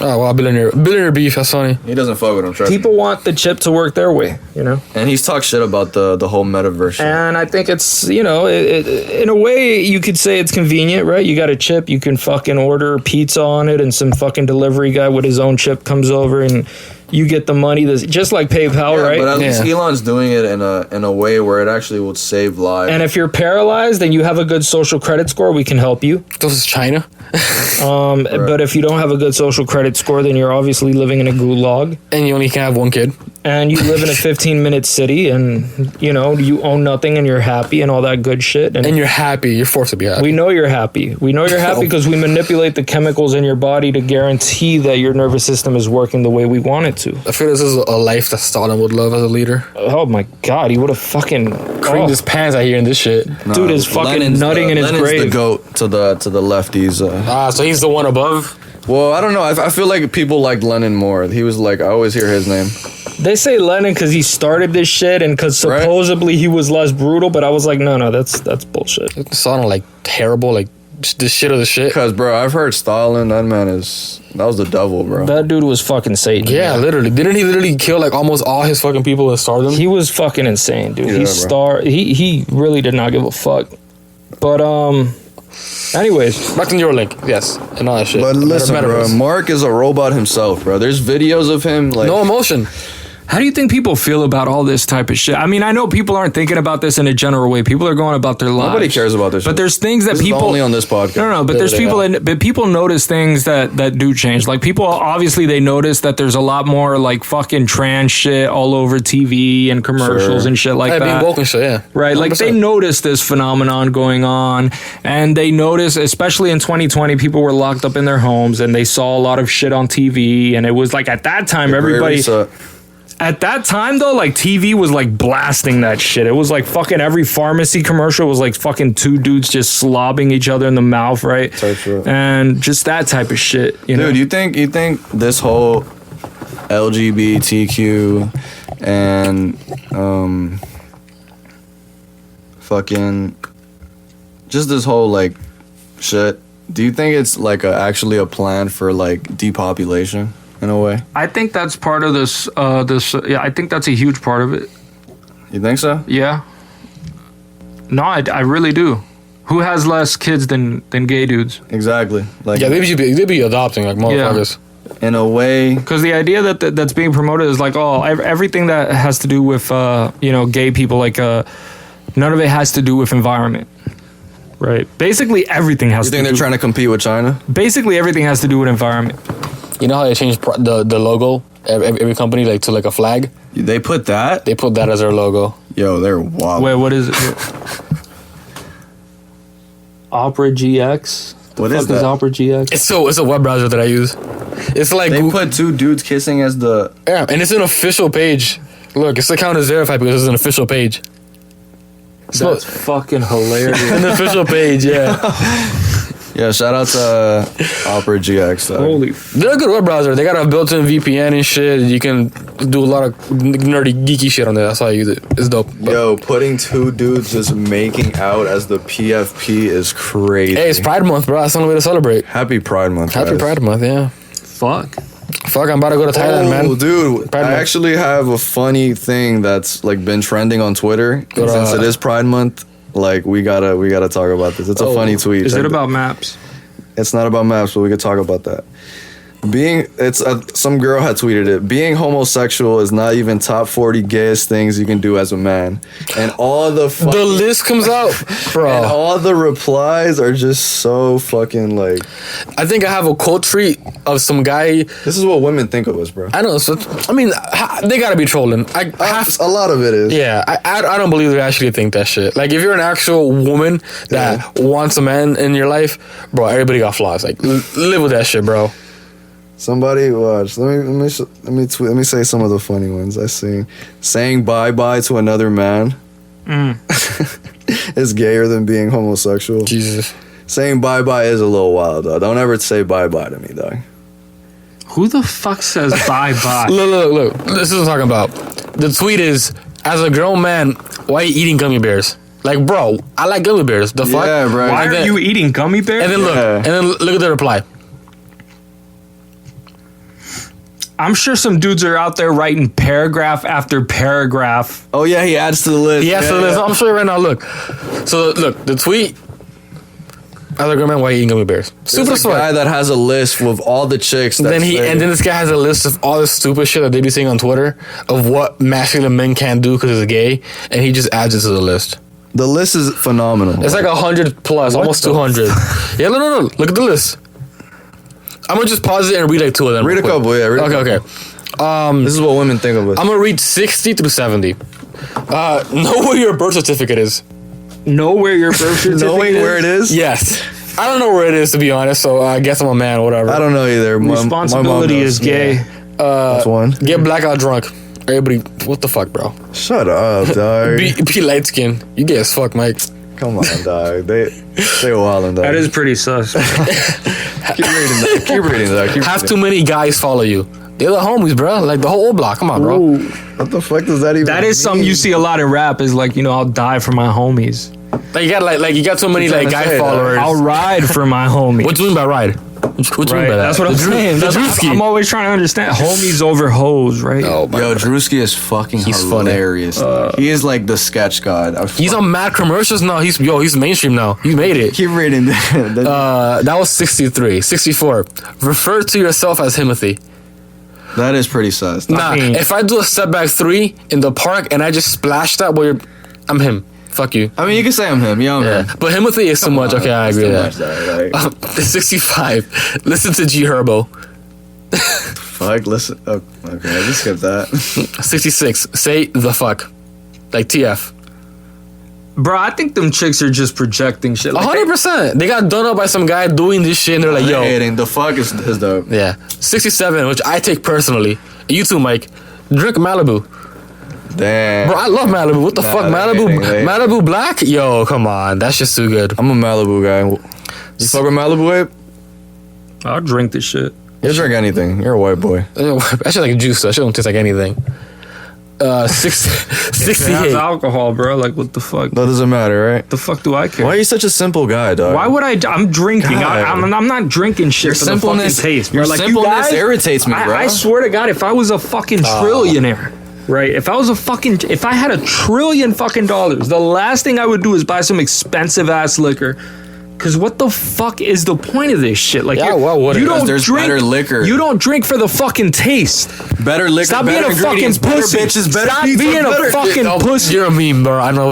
Oh, well, billionaire beef. That's funny. He doesn't fuck with him, trust me. people want the chip to work their way, you know? And he's talked shit about the whole metaverse shit. And I think it's, you know, in a way you could say it's convenient, right? You got a chip, you can fucking order pizza on it, and some fucking delivery guy with his own chip comes over and you get the money. Just like PayPal, Yeah, right? but at least Yeah. Elon's doing it in a way where it actually would save lives. And if you're paralyzed and you have a good social credit score, we can help you. This is China. But if you don't have a good social credit score, then you're obviously living in a gulag. And you only can have one kid. and you live in a 15-minute city, and you know you own nothing, and you're happy, and all that good shit, and you're happy. You're forced to be happy. We know you're happy. We know you're happy because we manipulate the chemicals in your body to guarantee that your nervous system is working the way we want it to. I feel this is a life that Stalin would love as a leader. Oh my God, he would have fucking creamed his pants out here in this shit. Dude is fucking Lenin's nutting in his grave. Lenin's the goat to the lefties. So he's the one above. Well, I don't know. I feel like people liked Lenin more. He was like, I always hear his name. They say Lenin because he started this shit and because supposedly he was less brutal, but I was like, no, that's bullshit. It sounded like terrible, like the shit of the shit. Because, bro, I've heard Stalin. That was the devil, bro. That dude was fucking Satan. Yeah, literally. Didn't he literally kill like almost all his fucking people and starve them? He was fucking insane, dude. Yeah, He really did not give a fuck. But anyways, back to Neuralink, yes, and all that shit. But listen, bro, Mark is a robot himself, bro. There's videos of him like no emotion. How do you think people feel about all this type of shit? I mean, I know people aren't thinking about this in a general way. People are going about their lives. Nobody cares about this. But there's things that people only on this podcast. No, but there's people but people notice things that do change. Like people obviously they notice that there's a lot more like fucking trans shit all over TV and commercials and shit like that. Being woke and shit, yeah. Right, 100%. Like they notice this phenomenon going on, and they notice, especially in 2020, people were locked up in their homes and they saw a lot of shit on TV, and it was like at that time everybody. At that time, though, like, TV was, like, blasting that shit. It was, like, fucking every pharmacy commercial was, like, fucking two dudes just slobbing each other in the mouth, right? And just that type of shit, you know? Dude, you think this whole LGBTQ and, fucking, just this whole, like, shit, do you think it's, like, actually a plan for, like, depopulation? In a way, I think that's part of this. I think that's a huge part of it. You think so? Yeah. No, I really do. Who has less kids than gay dudes? Exactly. Like yeah, they'd be adopting like motherfuckers. Yeah. In a way, because the idea that's being promoted is like, oh, everything that has to do with gay people, like none of it has to do with environment. Right. Basically, everything has. You think they're trying to compete with China? Basically, everything has to do with environment. You know how they changed the logo every company like to like a flag? They put that? They put that as their logo. Yo, they're wild. Wait, what is it? Opera GX? What is that? Is Opera GX? It's a web browser that I use. It's like they put two dudes kissing as the and it's an official page. Look, it's account is verified because it's an official page. That's fucking hilarious. An official page, yeah. Yeah, shout out to Opera GX. Holy they're a good web browser. They got a built-in VPN and shit. You can do a lot of nerdy, geeky shit on there. That's why I use it. It's dope. Yo, putting two dudes just making out as the PFP is crazy. Hey, it's Pride Month, bro. That's the only way to celebrate. Happy Pride Month, Happy Pride Month, yeah. Fuck, I'm about to go to Thailand, man. Dude, I actually have a funny thing that's like been trending on Twitter. Since it is Pride Month, like we gotta talk about this. It's a funny tweet. Is it about maps? It's not about maps, but we could talk about that. Some girl had tweeted it. Being homosexual is not even top 40 gayest things you can do as a man. And all the list comes out, bro. And all the replies are just so fucking like. I think I have a quote tweet of some guy. This is what women think of us, bro. I know. So I mean, they gotta be trolling. A lot of it is. Yeah, I don't believe they actually think that shit. Like if you're an actual woman that wants a man in your life, bro, everybody got flaws. Like live with that shit, bro. Somebody watch. Let me say some of the funny ones I see. Saying bye-bye to another man is gayer than being homosexual. Jesus. Saying bye-bye is a little wild, though. Don't ever say bye-bye to me, dog. Who the fuck says bye-bye? Look. This is what I'm talking about. The tweet is, as a grown man, why are you eating gummy bears? Like, bro, I like gummy bears. The fuck? Yeah, bro. Why are you eating gummy bears? And then look at the reply. I'm sure some dudes are out there writing paragraph after paragraph. Oh, yeah, he adds to the list. He adds to the list. I'm sure right now, look. So, look, the tweet, as a grown man, why are you eating gummy bears? Super smart. Guy that has a list with all the chicks. And then this guy has a list of all the stupid shit that they be saying on Twitter of what masculine men can't do because he's gay, and he just adds it to the list. The list is phenomenal. It's like 100 plus, almost 200. Yeah, no. Look at the list. I'm gonna just pause it and read like two of them. Read a couple, yeah. Okay. This is what women think of us. I'm gonna read 60 through 70. Know where your birth certificate is. Know where your birth certificate Knowing where it is? Yes. I don't know where it is, to be honest, so I guess I'm a man or whatever. I don't know either. Responsibility is gay. That's one. Get blackout drunk. Everybody, what the fuck, bro? Shut up, dog. Be light skinned. You gay as fuck, Mike. Come on, dog. They wildin', dog. That is pretty sus. Keep reading, dog. Have too many guys follow you. They're the homies, bro. Like the whole old block. Come on, bro. Ooh. What the fuck does that even That is mean? something you see a lot in rap. Is like, you know, I'll die for my homies. Like you got so many What you like trying to guy say, followers. I'll ride for my homies. What do you mean by ride? What you mean by that? That's what I'm saying. The That's Drewski. I'm always trying to understand. Homies over hoes, right? Oh, my Yo, God. Drewski is fucking He's funny. hilarious. He is like the sketch god. He's on mad commercials now. He's mainstream now. He made it. Keep reading. That was 63. 64. Refer to yourself as Timothy. That is pretty sus. Nah, mean- if I do a step back 3 in the park and I just splash that, I'm him. Fuck you. I mean, you can say I'm him. Yeah, I'm him. But Timothy is too much. Okay, I agree with Too that. much, dog. Like, 65. Listen to G Herbo. fuck, listen. Oh, okay, I just skip that. 66. Say the fuck. Like TF. Bro, I think them chicks are just projecting shit. Like 100%. They got done up by some guy doing this shit and they're like, yo. Hating. The fuck is dope. Yeah. 67, which I take personally. And you too, Mike. Drink Malibu. Damn. Bro, I love Malibu. What the fuck? they're Malibu hating, they- Malibu Black? Yo, come on. That's just too good. I'm a Malibu guy. You fuck with Malibu, Ape? I'll drink this shit. You drink anything. You're a white boy. That shit like juice, though. That shit don't taste like anything. It has 68. alcohol, bro. Like, what the fuck? That doesn't matter, right? The fuck do I care? Why are you such a simple guy, dog? Why would I? I'm drinking. God. I'm not drinking shit Your for the fucking simpleness- taste. your bro. Like, you simpleness guys- irritates me, bro. I swear to God, if I was a fucking trillionaire, right? If I had $1 trillion fucking dollars, the last thing I would do is buy some expensive ass liquor. Cause what the fuck is the point of this shit? Like, Yeah, well, what you is- don't there's drink better liquor. You don't drink for the fucking taste. Better liquor, Stop being better a fucking ingredients, better pussy. bitches, better Stop pizza, being better a fucking No, pussy. You're a meme, bro. I know.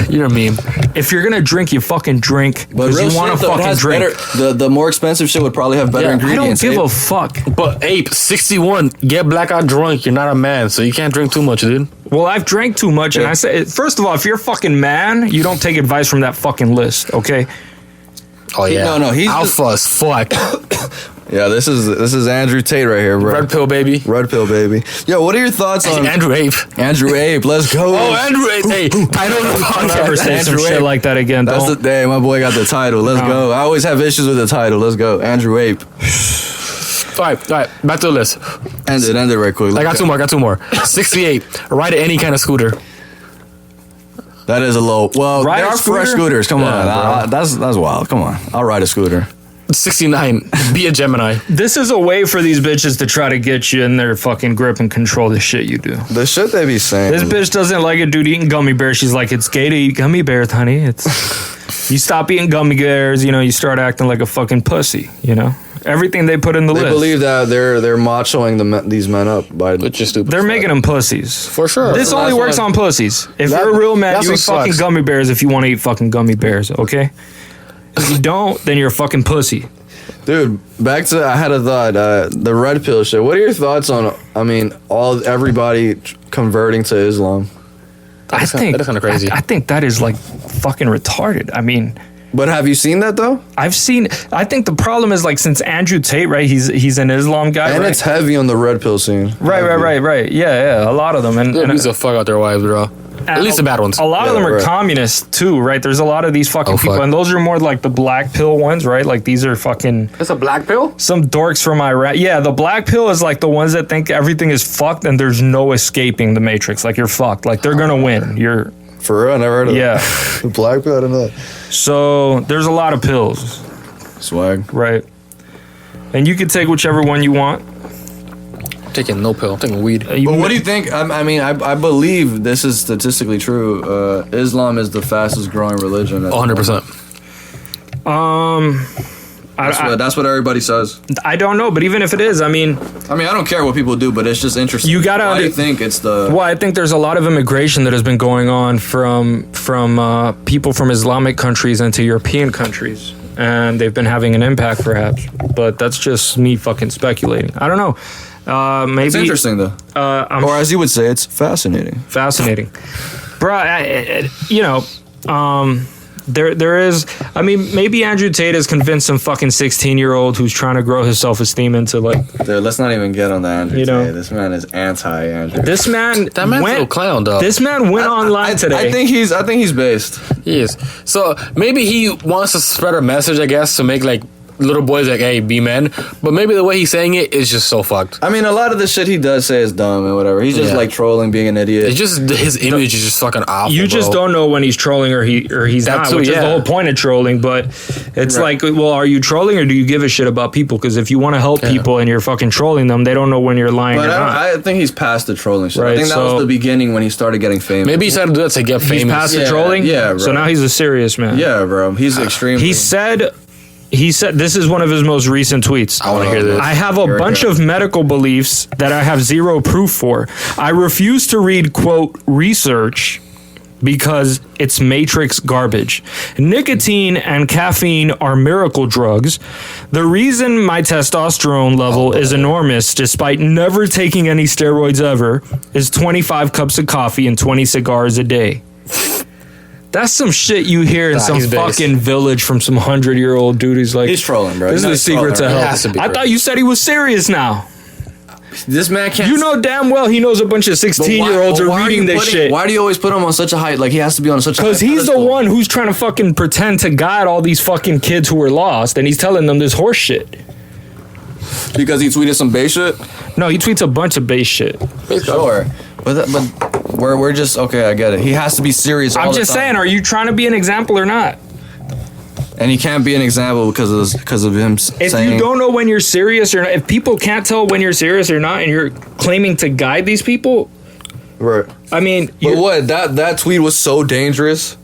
You're a meme. If you're gonna drink, you fucking drink. But Because real you want to shit, though, it fucking has drink. better. The more expensive shit would probably have better Yeah, I I don't ingredients. give Ape. a fuck. But Ape, 61. Get blackout drunk. You're not a man, so you can't drink too much, dude. Well, I've drank too much, and Yeah. I say, first of all, if you're a fucking man, you don't take advice from that fucking list, okay? Oh yeah. No, he's alpha as fuck. Yeah, this is Andrew Tate right here, bro. Red pill, baby. Red pill, baby. Yo, what are your thoughts on Andrew Ape. Andrew Ape? Let's go. Oh, Andrew Ape. Hey, title of the Don't ever podcast. say some Andrew shit Ape. like that again. That's the Don't. day. My boy got the title. Let's No. go. I always have issues with the title. Let's go. Andrew Ape. All right. Back to the list. End it right quick. I got two more. 68. Ride any kind of scooter. That is a low. Well, Ride there a are scooter? fresh scooters. Come Yeah, on. That's wild. Come on. I'll ride a scooter. 69. Be a Gemini. This is a way for these bitches to try to get you in their fucking grip and control the shit you do. The shit they be saying. This bitch doesn't like a dude eating gummy bears. She's like, it's gay to eat gummy bears, honey. It's you stop eating gummy bears, you start acting like a fucking pussy, Everything they put in the They list. believe that they're machoing these men up by. Which is stupid. They're making them pussies. For sure. This only That's works what- on pussies. If That- you're a real man, that's you what eat fucking sucks. gummy bears if you want to eat fucking gummy bears, okay? If you don't, then you're a fucking pussy. Dude, back to I had a thought. The red pill shit. What are your thoughts on? Everybody converting to Islam. I think that is kinda crazy. I think that is like fucking retarded. I mean, But have you seen that though? I think the problem is like since Andrew Tate, right? He's an Islam guy, And right? it's heavy on the red pill scene. Right. Yeah, a lot of them, and They abuse the fuck out their wives, bro. At least the bad ones. A lot of them Yeah, are right. communists too, right? There's a lot of these fucking people, fuck. and those are more like the black pill ones, right? Like these are fucking It's a black pill? some dorks from Iraq. Yeah, the black pill is like the ones that think everything is fucked and there's no escaping the matrix. Like you're fucked. Like they're gonna win. You're For real, I never heard of yeah. the black pill. I don't know. So there's a lot of pills, Swag. right? And you can take whichever one you want. I'm taking no pill. I'm taking weed. You But what ma- do you think? I believe this is statistically true. Islam is the fastest growing religion. at the 100%. That's what everybody says. I don't know, but even if it is, I mean, I don't care what people do, but it's just interesting. You gotta Why do you under- think it's the? well, I think there's a lot of immigration that has been going on from people from Islamic countries into European countries, and they've been having an impact, perhaps. But that's just me fucking speculating. I don't know. Maybe It's interesting though. Or as you would say, it's fascinating. Fascinating, bro. There is. I mean, maybe Andrew Tate has convinced some fucking 16-year-old who's trying to grow his self-esteem into like. Dude, let's not even get on the Andrew Tate. This man is anti-Andrew. That man's a clown, though. This man went online today. I think he's based. He is. So maybe he wants to spread a message, I guess, to make like little boys like, hey, be men. But maybe the way he's saying it is just so fucked. I mean, a lot of the shit he does say is dumb and whatever. He's just like trolling, being an idiot. It's just his image is just fucking awful. You just don't know when he's trolling or he's not, which is the whole point of trolling. But it's like, well, are you trolling or do you give a shit about people? Because if you want to help people and you're fucking trolling them, they don't know when you're lying or not. I think he's past the trolling shit. Right, I think that was the beginning when he started getting famous. Maybe he started to do that to get famous. He's past the trolling? Yeah, bro. So now he's a serious man. Yeah, bro. He's extremely... He said, this is one of his most recent tweets. I want to hear this. I have a bunch of medical beliefs that I have zero proof for. I refuse to read, quote, research because it's matrix garbage. Nicotine and caffeine are miracle drugs. The reason my testosterone level is enormous, despite never taking any steroids ever, is 25 cups of coffee and 20 cigars a day. That's some shit you hear in some fucking village from some 100-year-old dude who's like... He's trolling, bro. This is the secret to health. I thought you said he was serious now. This man can't... You know damn well he knows a bunch of 16-year-olds are reading this shit. Why do you always put him on such a height? Like, he has to be on such a high Because he's the one who's trying to fucking pretend to guide all these fucking kids who are lost, and he's telling them this horse shit. Because he tweeted some base shit? No, he tweets a bunch of base shit. Sure. But we're just... Okay, I get it. He has to be serious all the time. I'm just saying, are you trying to be an example or not? And he can't be an example because of him if saying... If you don't know when you're serious or not, if people can't tell when you're serious or not, and you're claiming to guide these people... Right. I mean... But what? That tweet was so dangerous.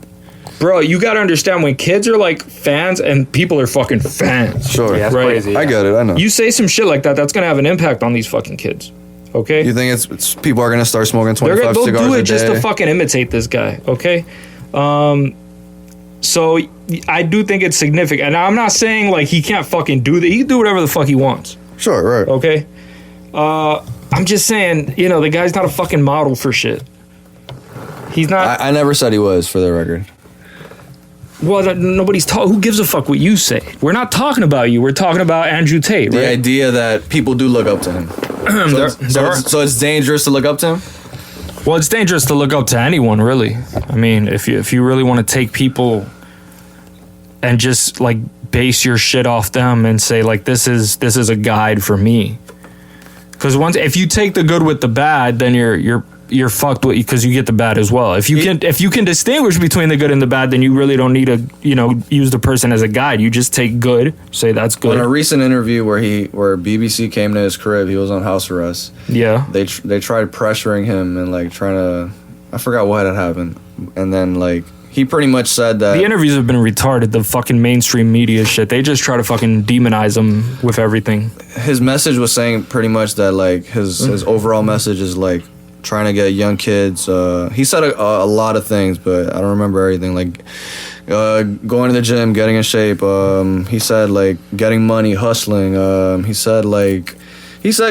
Bro, you got to understand, when kids are like fans and people are fucking fans. Sure. Yeah, that's crazy. I get it. I know. You say some shit like that, that's going to have an impact on these fucking kids. Okay? You think it's people are going to start smoking 25 they'll cigars do a it day? just to fucking imitate this guy. Okay? So I do think it's significant. Now, I'm not saying like he can't fucking do that. He can do whatever the fuck he wants. Sure, right. Okay? I'm just saying, you know, the guy's not a fucking model for shit. He's not. I never said he was, for the record. Well, nobody's talking. Who gives a fuck what you say? We're not talking about you. We're talking about Andrew Tate, right? The idea that people do look up to him. So it's dangerous to look up to him? Well, it's dangerous to look up to anyone, really. I mean, if you really want to take people and just like base your shit off them and say like this is a guide for me. Because if you take the good with the bad, then you're fucked with, because you get the bad as well. If you can distinguish between the good and the bad, then you really don't need to use the person as a guide. You just take good, say that's good. In a recent interview where BBC came to his crib, he was on house arrest. Yeah, they tried pressuring him and like trying to, I forgot what had happened, and then like he pretty much said that the interviews have been retarded. The fucking mainstream media shit, they just try to fucking demonize him with everything. His message was saying pretty much that like his overall message is like trying to get young kids. He said a lot of things, but I don't remember everything. Like going to the gym, getting in shape. He said like getting money, hustling. He said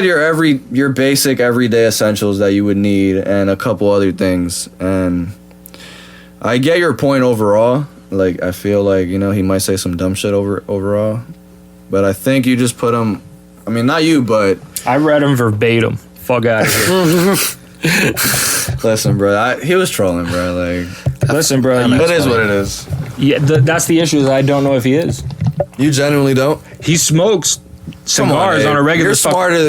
your basic everyday essentials that you would need, and a couple other things. And I get your point overall. Like I feel like he might say some dumb shit overall, but I think you just put him. I mean, not you, but I read him verbatim. Fuck out of here. Listen, bro, he was trolling, bro. Like, listen, bro, that is what it is. Yeah, that's the issue. Is I don't know if he is. You genuinely don't? He smokes cigars on a regular.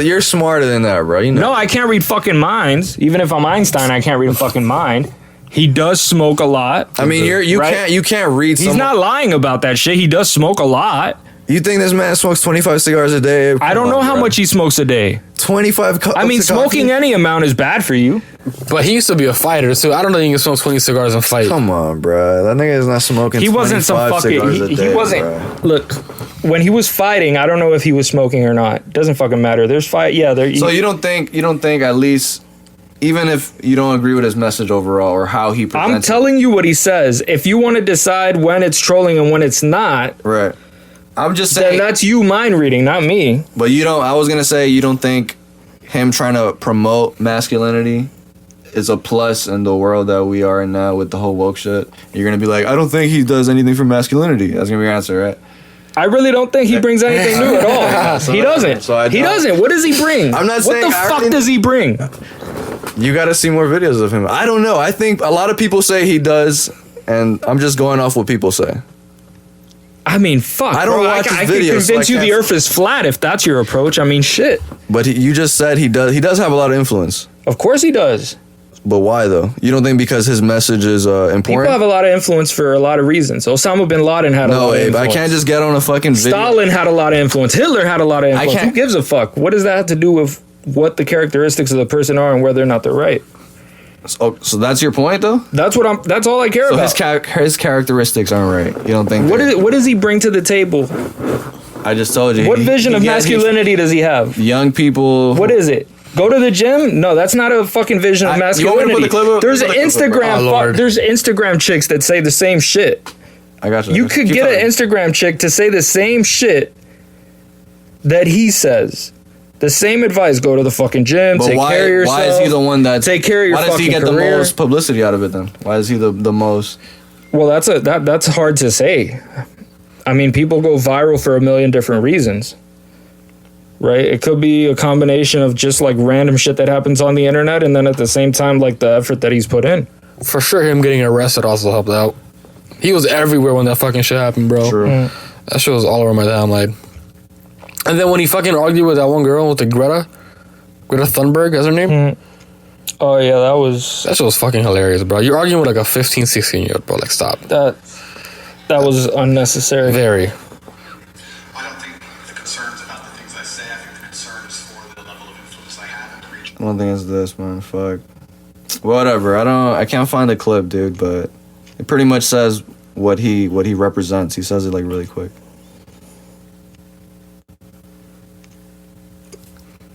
You're smarter than that, bro. No, I can't read fucking minds. Even if I'm Einstein, I can't read a fucking mind. He does smoke a lot. I mean, you can't read. He's not lying about that shit. He does smoke a lot. You think this man smokes 25 cigars a day? I don't know how much he smokes a day. 25 cups. I mean, smoking any amount is bad for you. But he used to be a fighter, so I don't know if you can smoke 20 cigars and fight. Come on, bro. That nigga is not smoking. He wasn't some fucking. He wasn't. Bro. Look, when he was fighting, I don't know if he was smoking or not. Doesn't fucking matter. There's fight. Yeah, there. So you don't think at least, even if you don't agree with his message overall or how he presents I'm telling you what he says. If you want to decide when it's trolling and when it's not, right? I'm just saying. Then that's you mind reading, not me. But you don't. I was gonna say you don't think him trying to promote masculinity is a plus in the world that we are in now with the whole woke shit. You're gonna be like, I don't think he does anything for masculinity. That's gonna be your answer, right? I really don't think he brings anything new at all. He doesn't. He doesn't. What does he bring? I'm not saying. What the fuck does he bring? You got to see more videos of him. I don't know. I think a lot of people say he does, and I'm just going off what people say. I mean, fuck. I don't watch his I videos, can convince so you the Earth is flat if that's your approach. I mean, shit. But you just said he does. He does have a lot of influence. Of course he does. But why though? You don't think because his message is important? People have a lot of influence for a lot of reasons. Osama bin Laden had a lot of influence. I can't just get on a fucking video. Stalin had a lot of influence. Hitler had a lot of influence. Who gives a fuck? What does that have to do with what the characteristics of the person are and whether or not they're right? So that's your point though? That's all I care about. His characteristics aren't right. You don't think? What does he bring to the table? I just told you. What vision of masculinity does he have? Young people. What is it? Go to the gym? No, that's not a fucking vision of masculinity. You want me to put the clip up? There's there's Instagram chicks that say the same shit. I got you. You could get an Instagram chick to say the same shit that he says. The same advice: go to the fucking gym, take care of yourself. Why is he the one that take care of your fucking career? Why does he get the most publicity out of it then? Why is he the most? Well, that's hard to say. I mean, people go viral for a million different reasons. Right? It could be a combination of just like random shit that happens on the internet, and then at the same time, like the effort that he's put in. For sure, him getting arrested also helped out. He was everywhere when that fucking shit happened, bro. True. That shit was all over my timeline. And then when he fucking argued with that one girl, with the Greta Thunberg, is her name? Oh yeah, that shit was fucking hilarious, bro. You're arguing with like a 15, 16-year-old, bro. Like, stop. That was unnecessary. Very. I don't think it's this, man. Fuck. Whatever. I can't find the clip, dude, but it pretty much says what he represents. He says it like really quick.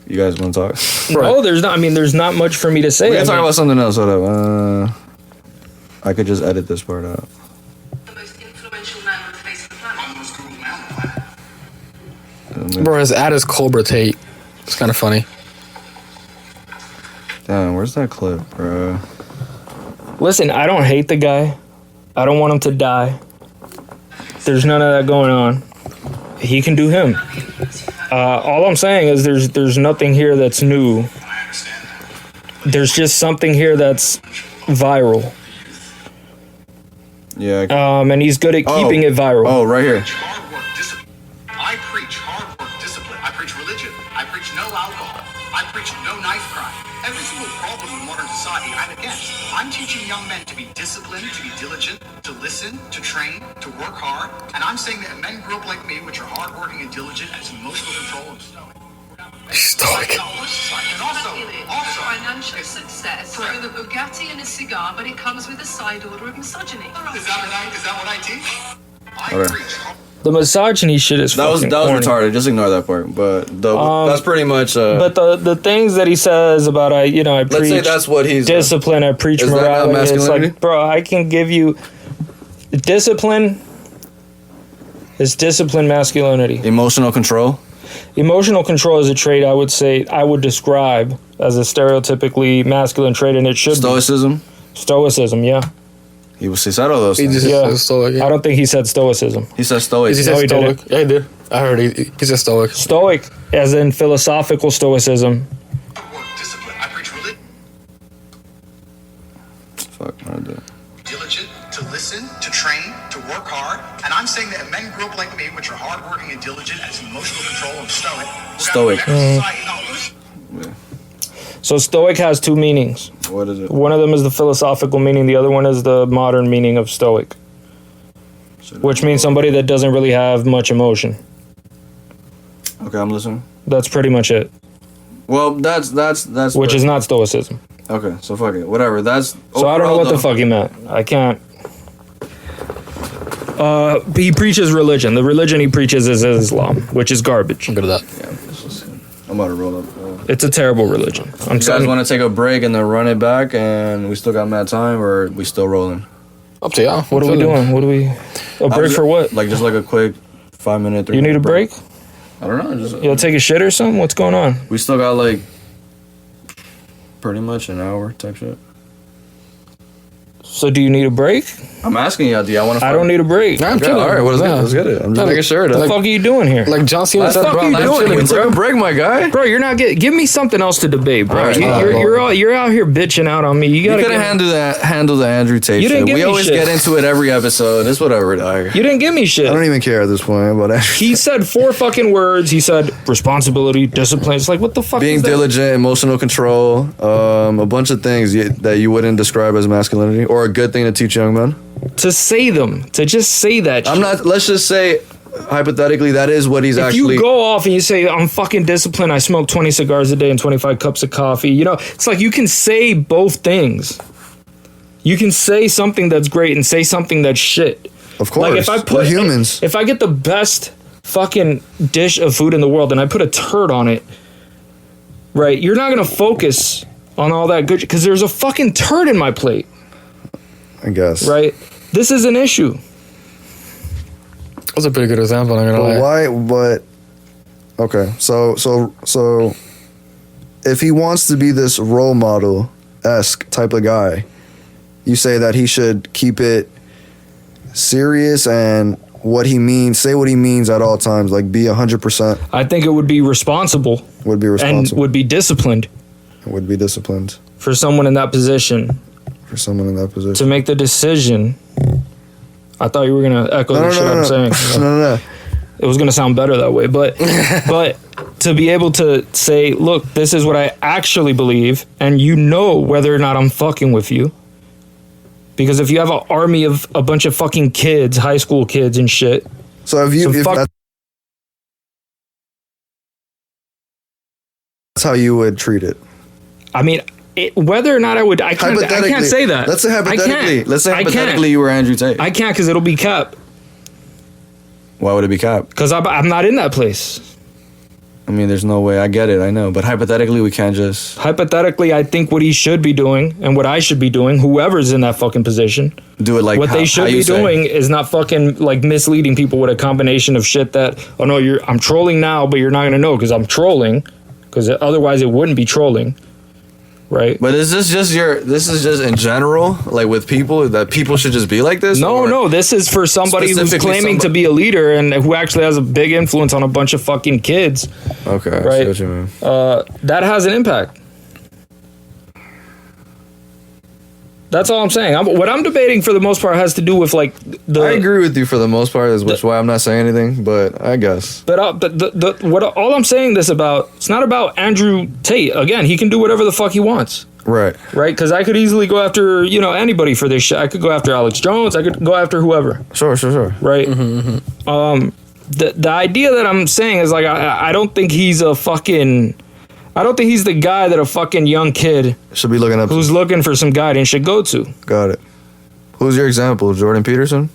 You guys want to talk? No, there's not much for me to say. We can talk about something else. Hold up. I could just edit this part out. The most influential man on the face of the planet. Bro, his ad is Cobra Tate. It's kind of funny. Damn, where's that clip, bro? Listen, I don't hate the guy. I don't want him to die. There's none of that going on. He can do him. All I'm saying is there's nothing here that's new. There's just something here that's viral. Yeah. And he's good at keeping it viral. Oh, right here. I preach hard work discipline. I preach religion. I preach no alcohol. I preach no knife crime. Every single problem in modern society I'm against. I'm teaching young men to be disciplined, to be diligent, to listen, to train, to work hard. And I'm saying that men grew up like me, which are hardworking and diligent, and emotional control and stoic. Stoic. And also, Financial success with a Bugatti and a cigar, but it comes with a side order of misogyny. is that what I teach? I Okay. preach. The misogyny shit is That was corny. retarded. Just ignore that part. But that's pretty much. But the things that he says about I let's preach say that's what he's discipline, I preach Is that not morality. It's masculinity? like, bro, I can give you discipline. Is discipline masculinity? Emotional control. Emotional control is a trait I would describe as a stereotypically masculine trait, and it should Stoicism. be. Stoicism, yeah. He said all those He things. just Yeah. said stoic. I don't think he said stoicism. He said stoic. He No, said he stoic. didn't. Yeah, he did. I heard he said stoic. Stoic, as in philosophical stoicism. Work discipline. I preach religion. Fuck, I did that. Diligent, to listen, to train, to work hard. And I'm saying that men grew up like me, which are hardworking and diligent, and emotional control and stoic. Stoic. Society, not lose. So stoic has two meanings. What is it? One of them is the philosophical meaning. The other one is the modern meaning of stoic, which means somebody that doesn't really have much emotion. Okay, I'm listening. That's pretty much it. Well, that's Which is not stoicism. okay. So fuck it. Whatever. That's So I don't know what the fuck he meant. I can't. He preaches religion. The religion he preaches is Islam, which is garbage. Good at that. Yeah, I'm about to roll up. It's a terrible religion. I'm You guys sorry. want to take a break and then run it back, and we still got mad time, or we still rolling? Up to y'all. What are we doing? What do we? A break for what? Like just like a quick 5 minute. You need a break? I don't know. Just You'll take a shit or something? What's going on? we still got like pretty much an hour type shit. So do you need a break? I'm asking you, do you want to? I don't need a break. Nah, I'm Okay, chilling. all right, well, let's get it. I'm just making sure. What the fuck are you doing here? Like John Cena What the said, fuck bro, are you I'm doing? chilling, We bro. Take a break, my guy. Bro, you're not give me something else to debate, bro. All right, You're out here bitching out on me. You You gotta could have handled the Andrew Tate You shit. didn't give We me always shit. get into it every episode. It's whatever, dog. You didn't give me shit. I don't even care at this point about Andrew. He said 4 fucking words. He said responsibility, discipline. It's like, what the fuck Being is that? diligent, emotional control, a bunch of things that you wouldn't describe as masculinity or a good thing to teach young men. To say them, to just say that I'm shit. not. Let's just say, hypothetically, that is what he's If actually. you go off and you say, I'm fucking disciplined, I smoke 20 cigars a day and 25 cups of coffee, you know, it's like you can say both things. You can say something that's great and say something that's shit. Of course, Like if I we're humans. If I get the best fucking dish of food in the world and I put a turd on it, right, you're not going to focus on all that good, because there's a fucking turd in my plate, I guess. right? This is an issue. That's a pretty good example. I'm gonna But lie. why? But okay, so if he wants to be this role model esque type of guy, you say that he should keep it serious and what he means, say what he means at all times, like be 100% I think it would be responsible would be and responsible, would be disciplined would be disciplined for someone in that position for someone in that position. to make the decision. I thought you were gonna echo the shit I'm saying. No. It was gonna sound better that way, but to be able to say, look, this is what I actually believe, and you know whether or not I'm fucking with you. Because if you have an army of a bunch of fucking kids, high school kids and shit, So if you, So if fuck- that's how you would treat it. I mean, whether or not I can't say that. Let's say hypothetically. I can't. Let's say I can't. hypothetically you were Andrew Tate. I can't, because it'll be cap. Why would it be cap? Because I'm not in that place. I mean, there's no way. I get it. I know, but hypothetically, we can't just Hypothetically, I think what he should be doing and what I should be doing, whoever's in that fucking position, do it like what how, they should how you be say. doing is not fucking like misleading people with a combination of shit that, oh no, I'm trolling now, but you're not gonna know because I'm trolling, because otherwise it wouldn't be trolling, right? But is this just this is just in general, like with people, that people should just be like this? No, or- no, this is for somebody who's Specifically claiming to somebody- be a leader and who actually has a big influence on a bunch of fucking kids. Okay, I Right. see what you mean. That has an impact. That's all I'm saying. What I'm debating for the most part has to do with like I agree with you for the most part, which is why I'm not saying anything, but I guess. But all I'm saying this about, it's not about Andrew Tate. Again, he can do whatever the fuck he wants, Right. right? Because I could easily go after, anybody for this shit. I could go after Alex Jones. I could go after whoever, Sure. right? The idea that I'm saying is like, I don't think he's I don't think he's the guy that a fucking young kid Should be looking up. who's looking for some guidance should go to. Got it. Who's your example? Jordan Peterson?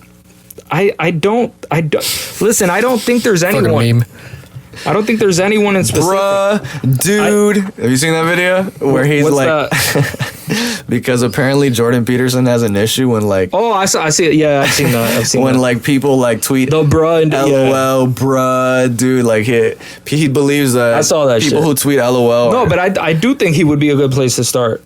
I don't listen, I don't think there's Fucking anyone. meme. I don't think there's anyone in specific. Bruh, dude. Have you seen that video? Where he's What's like, because apparently Jordan Peterson has an issue when like, Oh, I see it. Yeah, I've seen that. I've seen when that. like people like tweet The bruh and LOL, bruh, dude, like he believes that I saw that people shit. who tweet LOL. No, are- but I do think he would be a good place to start.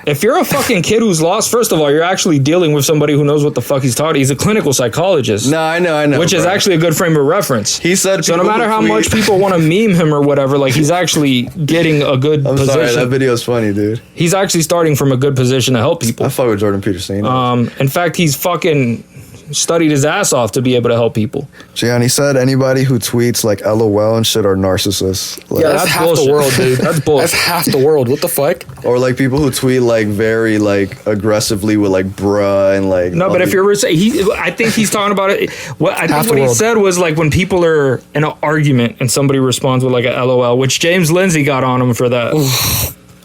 If you're a fucking kid who's lost, first of all, you're actually dealing with somebody who knows what the fuck he's talking. He's a clinical psychologist. No, I know. Which is bro. actually a good frame of reference. He said So no people matter who how tweet- much people want to meme him or whatever, like he's actually getting a good I'm position. sorry, that video's funny, dude. He's actually starting from a good position to help people. I fuck with Jordan Peterson. You know? In fact, he's fucking studied his ass off to be able to help people. Gian, he said anybody who tweets like LOL and shit are narcissists. Like, Yeah, That's that's half bullshit. the world, dude. That's bullshit. That's half the world. What the fuck? or like people who tweet like very like aggressively with like bruh and like. No, but if you're I think he's talking about it. I Half think the what he world. said was like when people are in an argument and somebody responds with like a LOL, which James Lindsay got on him for that.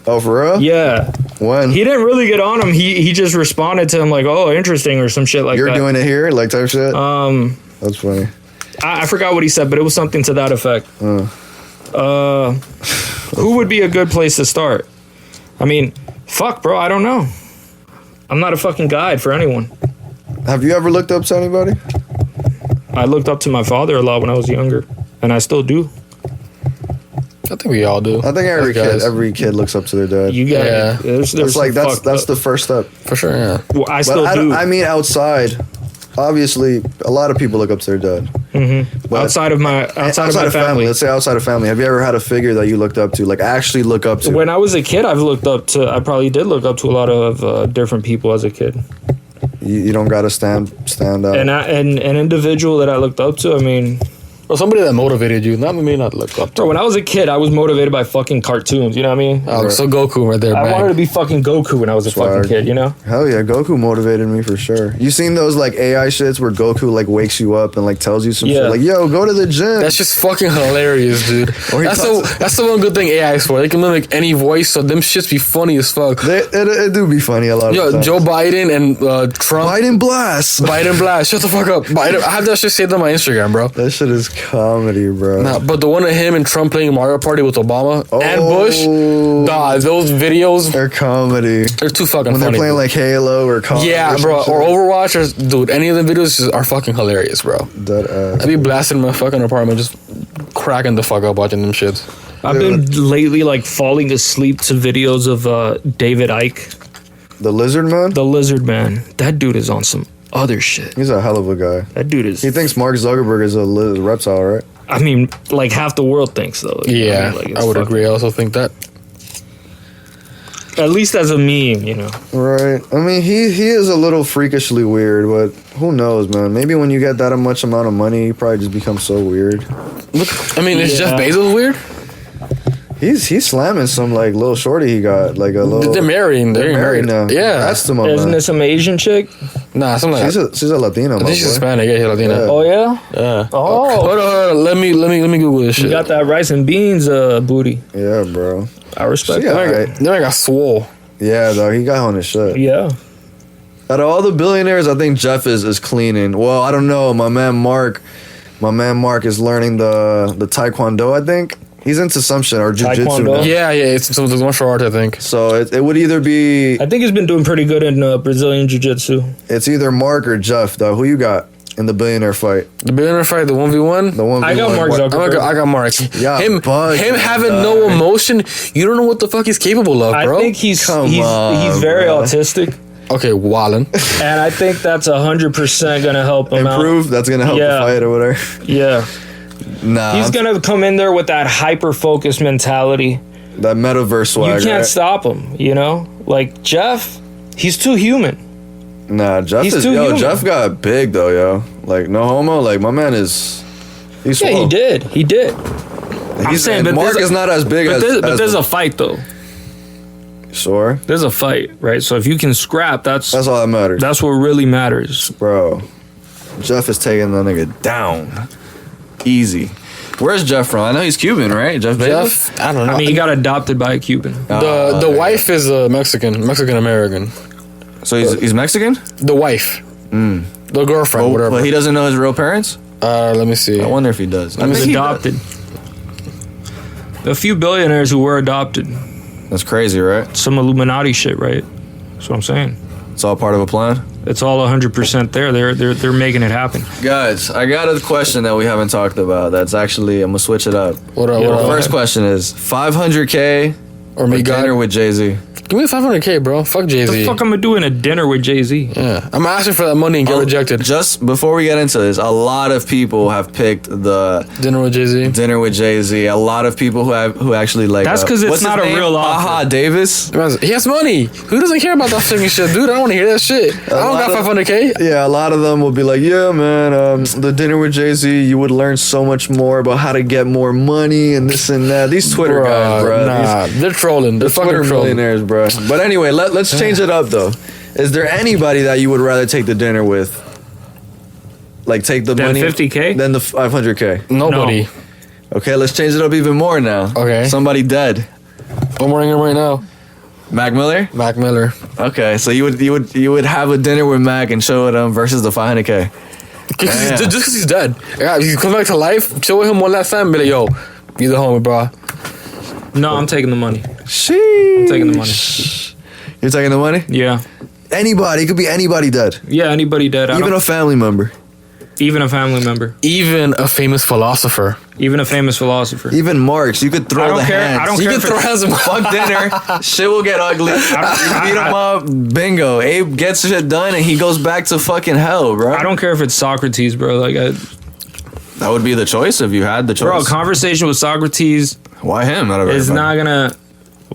Oh, for real? Yeah, When? he didn't really get on him. He just responded to him like, "Oh, interesting" or some shit like You're that. doing it here, like type shit. That's funny. I forgot what he said, but it was something to that effect. Who would be a good place to start? I mean, fuck, bro. I don't know. I'm not a fucking guide for anyone. Have you ever looked up to anybody? I looked up to my father a lot when I was younger, and I still do. I think we all do. I think every kid looks up to their dad. You got Yeah. That's the first step. For sure, yeah. Well, I But still do. I mean, outside, obviously, a lot of people look up to their dad. But outside of my family. Let's say outside of family. Have you ever had a figure that you looked up to, like actually look up to? When I was a kid, I probably did look up to a lot of different people as a kid. You don't gotta stand out. And an individual that I looked up to, I mean, Well, somebody that motivated you, not me, not look up to. bro, when I was a kid, I was motivated by fucking cartoons. You know what I mean? Oh, so Goku right there, I man. wanted to be fucking Goku when I was a fucking kid. You know? Hell yeah, Goku motivated me for sure. You seen those like AI shits where Goku like wakes you up and like tells you some shit like, yo, go to the gym. That's just fucking hilarious, dude. That's the one good thing AI is for. They can mimic any voice, so them shits be funny as fuck. It do be funny a lot of times. Joe Biden and Trump. Biden blast. Biden blast. Shut the fuck up. Biden. I have that shit saved on my Instagram, bro. That shit is comedy, bro. Nah, but the one of him and Trump playing Mario Party with Obama and Bush, nah, those videos, they're comedy. They're too fucking when funny. They're playing like Halo or Call yeah, bro, or Overwatch, or dude, any of the videos are fucking hilarious, bro. I'd be blasting my fucking apartment, just cracking the fuck up watching them shits. I've been lately like falling asleep to videos of David Icke, the Lizard Man. The Lizard Man. That dude is on some other shit. He's a hell of a guy. That dude is. He thinks Mark Zuckerberg is a reptile, right? I mean, like half the world thinks though. Yeah, I would agree. I also think that. At least as a meme, you know. Right. I mean, he is a little freakishly weird, but who knows, man? Maybe when you get that much amount of money, you probably just become so weird. Look, I mean, is Jeff Bezos weird? He's slamming some like little shorty he got, like a little. They're marrying. They're married now. Yeah, that's the Isn't this some Asian chick? Nah, something like she's a Latina. I think she's Hispanic. Yeah, Latina. Yeah. Oh yeah. Yeah. Oh. Hold on. Let me Google this shit. You got that rice and beans booty. Yeah, bro. I respect that. Then I got swole. Yeah, though he got on his shit. Yeah. Out of all the billionaires, I think Jeff is cleaning. Well, I don't know. My man Mark is learning the Taekwondo, I think. He's into some shit or jiu-jitsu now. Yeah, it's some martial art, I think. So it would either be... I think he's been doing pretty good in Brazilian jiu-jitsu. It's either Mark or Jeff, though. Who you got in the billionaire fight? The billionaire fight, the 1v1? The 1v1. I got Mark Zuckerberg. I got Mark. Yeah, him having no emotion, you don't know what the fuck he's capable of, bro. I think he's very autistic. Okay, wildin'. And I think that's 100% going to help him Improve? That's going to help the fight or whatever? Yeah. Nah. He's going to come in there with that hyper-focused mentality. That metaverse swag, You can't stop him, you know? Like, Jeff, he's too human. Nah, Jeff Jeff got big, though, yo. Like, no homo. Like, my man he's Yeah, swole. he did. I'm saying, but Mark is not as big as... But there's a fight, though. Sure. There's a fight, right? So if you can scrap, that's all that matters. That's what really matters. Bro, Jeff is taking that nigga down. Easy. Where's Jeff from? I know he's Cuban, right? Jeff Bezos? I don't know. I mean, he got adopted by a Cuban. The wife is a Mexican-American. So he's Mexican? The wife. The girlfriend, whatever. But he doesn't know his real parents? Let me see. I wonder if he does. He was adopted. A few billionaires who were adopted. That's crazy, right? Some Illuminati shit, right? That's what I'm saying. It's all part of a plan? It's all 100% there. They're making it happen. Guys, I got a question that we haven't talked about. That's actually, I'm going to switch it up. What up? First question is, $500K or dinner with Jay-Z? Give me $500K, bro. Fuck Jay-Z. What the fuck am I doing a dinner with Jay-Z? Yeah. I'm asking for that money and get rejected. Just before we get into this, a lot of people have picked the dinner with Jay-Z. A lot of people who actually like... That's because it's not a real offer. Aha, Davis. He has money. Who doesn't care about that fucking shit, dude? I don't want to hear that shit. I don't got $500K. Yeah, a lot of them will be like, yeah, man, the dinner with Jay-Z, you would learn so much more about how to get more money and this and that. These Twitter guys, bro. Nah, they're trolling. They're fucking Twitter trolling. millionaires, bro. But anyway, let's change it up, though. Is there anybody that you would rather take the dinner with? Like, take the money... 50K? Than the 500K? Nobody. No. Okay, let's change it up even more now. Okay. Somebody dead. I'm wearing it right now. Mac Miller? Mac Miller. Okay, so you would have a dinner with Mac and show it versus the 500K. Just because he's dead. Yeah, if he comes back to life, chill with him one last time, be like, yo, you the homie, bro. No, I'm taking the money. Sheesh. I'm taking the money. You're taking the money? Yeah. Anybody. It could be anybody dead. Yeah, anybody dead. Even a family member. Even a family member. Even a famous philosopher. Even a famous philosopher. Even Marks, you could throw I don't the care. hands. I don't You care can if throw it's- hands. Fuck dinner. Shit will get ugly. You beat him up. Bingo. Abe gets shit done and he goes back to fucking hell, bro. I don't care if it's Socrates, bro. Like, That would be the choice if you had the choice. bro, conversation with Socrates Why him? Out of is everybody? not gonna.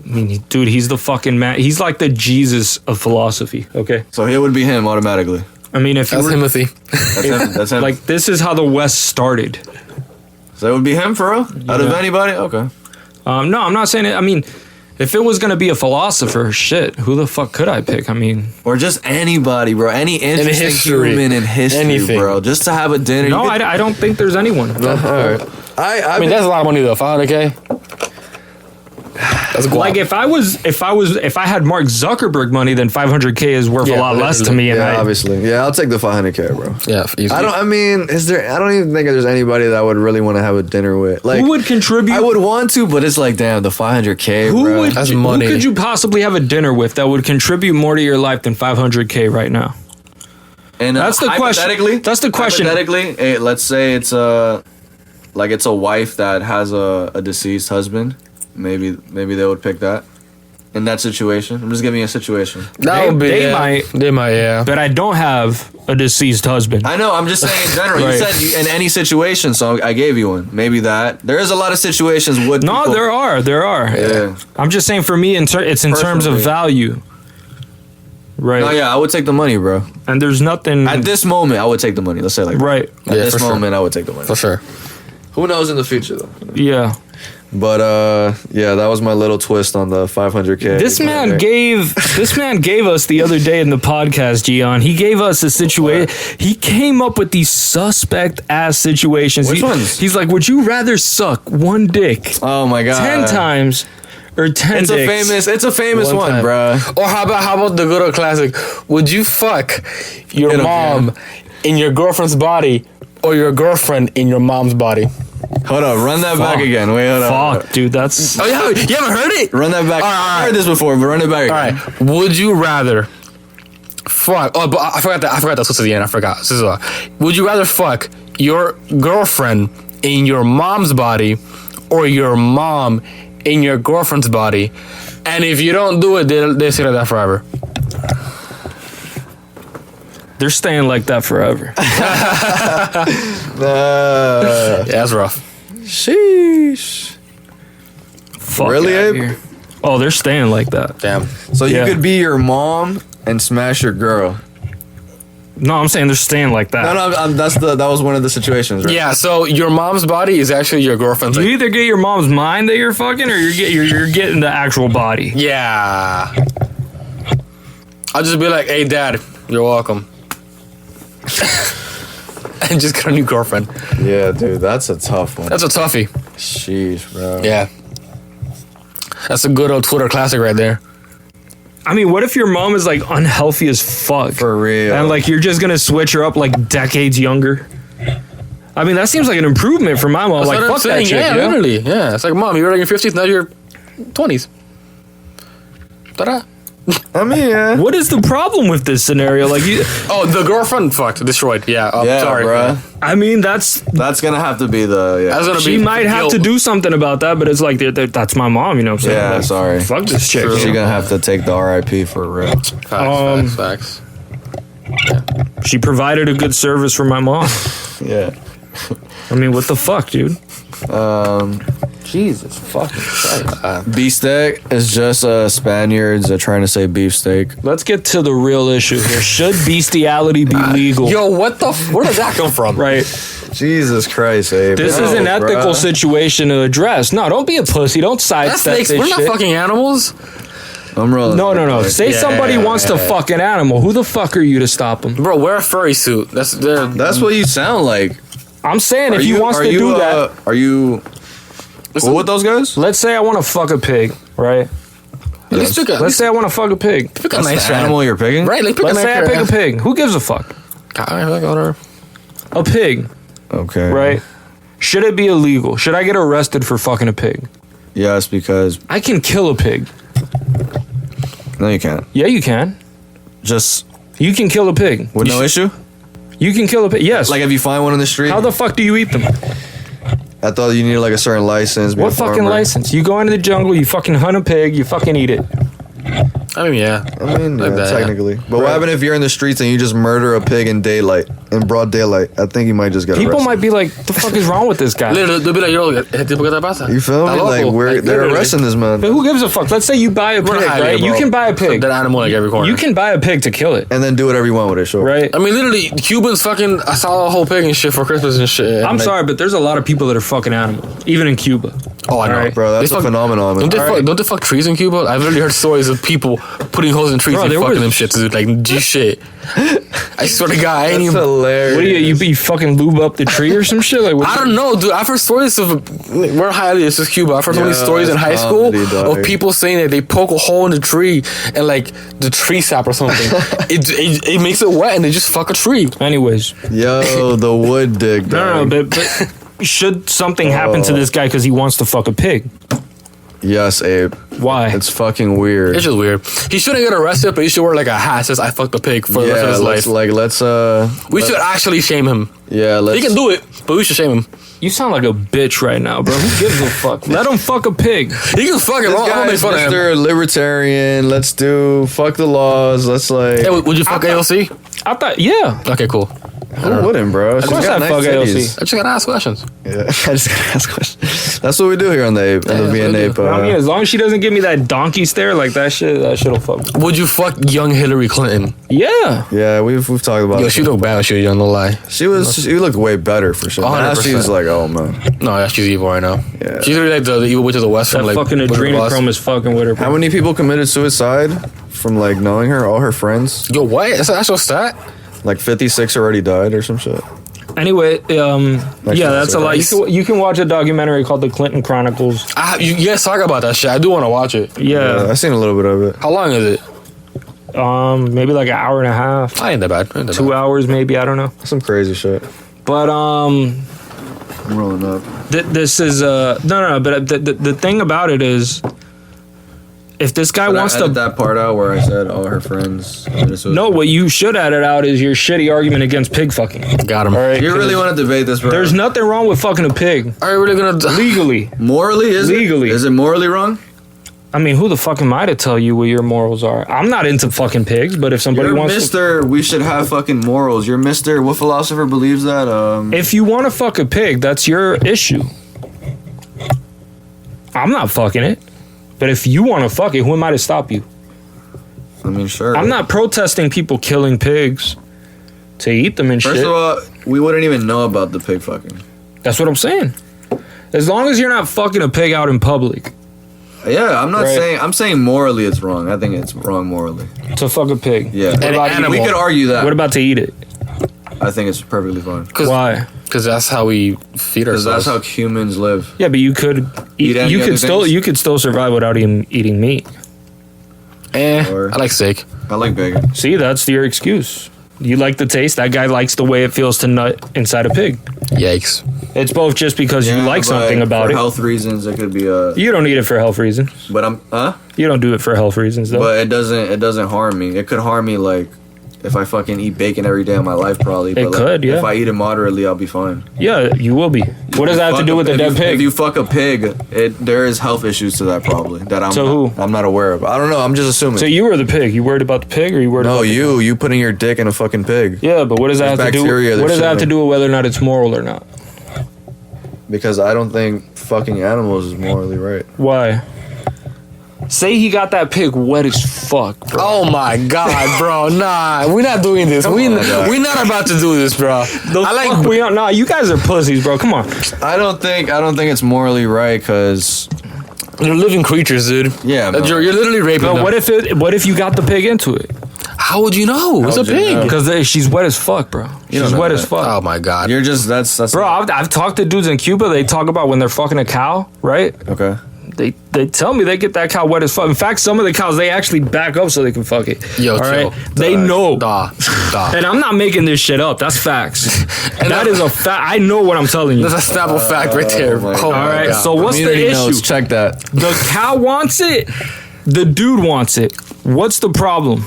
I mean, dude, he's the fucking man. He's like the Jesus of philosophy. Okay. So it would be him automatically. I mean, if you That's were, Timothy. That's him. That's him. like, this is how the West started. So it would be him for real? Out of anybody? Okay. No, I'm not saying it. I mean, if it was gonna be a philosopher, shit, who the fuck could I pick? I mean, Or just anybody, bro. Any interesting history. human in history, Anything. bro. Just to have a dinner. no, You could- I don't think there's anyone. All right. I mean, that's a lot of money though. 500K. That's guap. Like if I had Mark Zuckerberg money, then 500K is worth a Yeah, lot less to me. And Yeah, I, obviously. Yeah, I'll take the 500K, bro. yeah, easily. I don't even think there's anybody that I would really want to have a dinner with. Like, who would contribute? I would want to, but it's like, damn, the 500K, Who bro. would? That's Who money. could you possibly have a dinner with that would contribute more to your life than 500K right now? And That's the question. hypothetically- That's the question. Hypothetically, let's say it's a wife that has a deceased husband. Maybe they would pick that. In that situation, I'm just giving you a situation. That would be. they yeah. might. They might. Yeah. But I don't have a deceased husband. I know. I'm just saying in general. Right. You said in any situation, so I gave you one. Maybe that. There is a lot of situations with. No, people- there are. Yeah. I'm just saying for me, it's in terms of Personally. value, right? No, yeah, I would take the money, bro. And there's nothing. At this moment, I would take the money. Let's say it like that. right? At Yeah, this for sure. moment, I would take the money. For sure. Who knows in the future though? Yeah. But yeah, that was my little twist on the 500K. This man gave us the other day in the podcast, Gian. He gave us a situation. He came up with these suspect ass situations. Which ones? He's like, would you rather suck one dick Oh my god. 10 times or 10 It's dicks? a famous One one, time. bruh. Or how about the good old classic? Would you fuck your Hit 'em, mom in your girlfriend's body or your girlfriend in your mom's body? Hold up, run that back again. Wait, hold up. Fuck, dude, that's Oh, yeah, you haven't heard it? Run that back. All right, I heard this before, but run it back All again. right. Would you rather fuck? Oh, but I forgot that. I forgot that's what's at the end. I forgot. This is would you rather fuck your girlfriend in your mom's body or your mom in your girlfriend's body? And if you don't do it, they stay like that forever. they're staying like that forever. Yeah, that's rough. Sheesh. Fuck Really, outta Abe? here. Oh, they're staying like that. Damn. So you Yeah. could be your mom and smash your girl. No, I'm saying they're staying like that. No, that was one of the situations, right? Yeah, so your mom's body is actually your girlfriend's. You either get your mom's mind that you're fucking, or you're getting the actual body. Yeah. I'll just be like, hey, dad, you're welcome. And just get a new girlfriend. Yeah, dude, that's a tough one. That's a toughie. Sheesh, bro. Yeah. That's a good old Twitter classic right there. I mean, what if your mom is like unhealthy as fuck? For real. And like you're just gonna switch her up like decades younger? I mean, that seems like an improvement for my mom. That's Like, what I'm fuck that saying. shit. Yeah, you know? literally. Yeah, it's like, mom, you're like in your 50s, now you're 20s. Ta-da. I mean, yeah. What is the problem with this scenario? Like, Oh, the girlfriend fucked, destroyed. Yeah, Yeah, sorry. bro. I mean, that's That's gonna have to be the That's gonna she be might have guilt. to do something about that, but it's like that's my mom. You know what I'm saying? Yeah, Like, sorry. Fuck this chick. True. you She's know? gonna have to take the RIP for real. Facts. She provided a good service for my mom. Yeah. I mean, what the fuck, dude? Jesus fucking Christ. Beefsteak is just Spaniards trying to say beefsteak. Let's get to the real issue here. Should bestiality be legal? Yo, what the? Where did that come from? Right. Jesus Christ, Abe. This No, is an ethical bruh. situation to address. No, don't be a pussy. Don't That's sidestep snakes. this We're not shit. fucking animals. I'm rolling. No. Say somebody wants to fuck an animal. Who the fuck are you to stop them? Bro, wear a furry suit. That's That's what you sound like. I'm saying if he wants to do that. Are you cool with those guys? Let's say I want to fuck a pig, right? At least pick a, Let's say I want to fuck a pig. pick a That's nice the animal you're picking? Right, like pick Let's a say I nice pick a pig. Who gives a fuck? Whatever. A pig, Okay. right? Should it be illegal? Should I get arrested for fucking a pig? Yes, because I can kill a pig. no, you can't. Yeah, you can. Just You can kill a pig. with no issue. You can kill a pig. Yes. Like if you find one in the street. How the fuck do you eat them? I thought you needed like a certain license. be a What fucking farmer. license? You go into the jungle, you fucking hunt a pig, you fucking eat it. I mean, yeah. I mean, Like yeah, that, yeah. technically. But what happens if you're in the streets and you just murder a pig in broad daylight? I think you might just get People arrested. might be like, the fuck is wrong with this guy? Literally, they'll be like, yo, tipo, ¿qué te pasa? You feel me? Está Like loco. they're literally. arresting this man. But who gives a fuck? Let's say you buy a pig, We're not right? here, You bro. can buy a pig. That animal like every corner. You can buy a pig to kill it, And then do whatever you want with it, sure. right? I mean, literally, Cubans fucking, I saw a whole pig and shit for Christmas and shit. And I'm like, sorry, but there's a lot of people that are fucking animals, even in Cuba. Oh, I know. Alright. Bro, that's They a fuck- phenomenon, man. Don't they fuck trees in Cuba? I've literally heard stories of people putting holes in trees Bro, and there fucking was- them shit, dude. Like, G shit. I swear to God, I ain't That's even... hilarious. What do you be fucking lube up the tree or some shit? Like, what I don't know, dude. I've heard stories of we're in Hialeah, this is Cuba. I've heard so many Yeah, stories in that's high school comedy, dog. of people saying that they poke a hole in the tree and like the tree sap or something. it makes it wet and they just fuck a tree. Anyways, Yo, the wood dig. no, dog. but should something happen to this guy because he wants to fuck a pig? Yes, Abe. Why? It's fucking weird. It's just weird. He shouldn't get arrested, but he should wear like a hat that says "I fucked a pig" for the rest of his life. let's We should actually shame him. yeah, let's He can do it, but we should shame him. You sound like a bitch right now, bro. Who gives a fuck? Let him fuck a pig. He can fuck it. This I'm gonna guy make is fun of him. Mr. Libertarian. Let's do fuck the laws. Let's like. Hey, would you fuck AOC? I thought, yeah. Okay, cool. Who wouldn't, bro? Of course I'd fuck AOC. I just gotta ask questions. Yeah, I just gotta ask questions. That's what we do here on the Ape, Yeah, the that's V N what we APE. do. I mean, as long as she doesn't give me that donkey stare, like that shit'll fuck me. Would you fuck young Hillary Clinton? Yeah. Yeah, we've talked about. Yo, it. she looked bad when she was young, no lie. She looked way better for sure. Now 100%. she's like, oh man. No, yeah, she's evil right now. Yeah. She's really like the evil witch of the West That from like fucking Wizard of Oz. adrenochrome is fucking with her. How many people committed suicide from like knowing her? All her friends. Yo, what? That's an actual stat? Like 56 already died or some shit. Anyway, yeah, that's a lot. nice. You can watch a documentary called The Clinton Chronicles. You guys talk about that shit. I do want to watch it. Yeah, Yeah. I've seen a little bit of it. How long is it? Maybe like an hour and a half. I ain't that bad. Ain't that 2 hours maybe, I don't know. Some crazy shit. But I'm rolling up. this is no, but the thing about it is, if this guy wants to that part out where I said all her friends. no, what you should edit out is your shitty argument against pig fucking. bad. Got him. All right, You really want to debate this, bro? there's nothing wrong with fucking a pig Are you really gonna? legally. morally is Legally. it? Is it morally wrong? I mean, who the fuck am I to tell you what your morals are? I'm not into fucking pigs, but if somebody You're wants Mr. We should have fucking morals. You're Mr. What philosopher believes that? if you want to fuck a pig, that's your issue. I'm not fucking it. But if you want to fuck it, who am I to stop you? I mean, sure. I'm not protesting people killing pigs to eat them and First shit. of all, we wouldn't even know about the pig fucking. That's what I'm saying. As long as you're not fucking a pig out in public Yeah, I'm not Right. saying. I'm saying morally it's wrong. I think it's wrong morally. to fuck a pig. Yeah, An animal. we could argue that. What about to eat it? I think it's perfectly fine. Why? Because that's how we feed Because ourselves. that's how humans live. Yeah, but you could Eat any you other could still things? you could still survive without eating meat. Or- I like steak. I like bacon. See, that's your excuse. You like the taste. That guy likes the way it feels to nut inside a pig. Yikes. It's both just because you like something about for it. health reasons, it could be a. You don't eat it for health reasons. But I'm. You don't do it for health reasons, though. But it doesn't harm me. It could harm me like if I fucking eat bacon every day of my life, probably. But It could, yeah. If I eat it moderately, I'll be fine. Yeah, you will be. What does that have to Fuck do a- with the if dead you- pig? If you fuck a pig, there is health issues to that probably that I'm So not, who? I'm not aware of. I don't know. I'm just assuming. So you were the pig. You worried about the pig, or you worried no, about you putting your dick in a fucking pig Yeah, but what does that There's have to do? bacteria that What does that have to shouldn't- do with whether or not it's moral or not? because I don't think fucking animals is morally right. Why? Say he got that pig wet as fuck, bro. Oh my god, bro. Nah, we're not doing this. Come on, dog. We're not about to do this, bro. I like we are, nah, you guys are pussies, bro. Come on. I don't think it's morally right because They're living creatures, dude. Yeah, no. You're literally raping But them. what if you got the pig into it? How would you know? It's a would you pig. know? Because she's wet as fuck, bro. She's don't know wet that. as fuck. Oh my god. you're just that's Bro, I've talked to dudes in Cuba. They talk about when they're fucking a cow, right? okay. They tell me they get that cow wet as fuck. In fact, some of the cows they actually back up so they can fuck it. Yo, all chill. right? They know. Nah. And I'm not making this shit up. That's facts. And that is a fact. I know what I'm telling you. That's a Snapple fact right there. my Oh God. my All right. God. So what's the Community issue? notes, check that. The cow wants it. The dude wants it. What's the problem?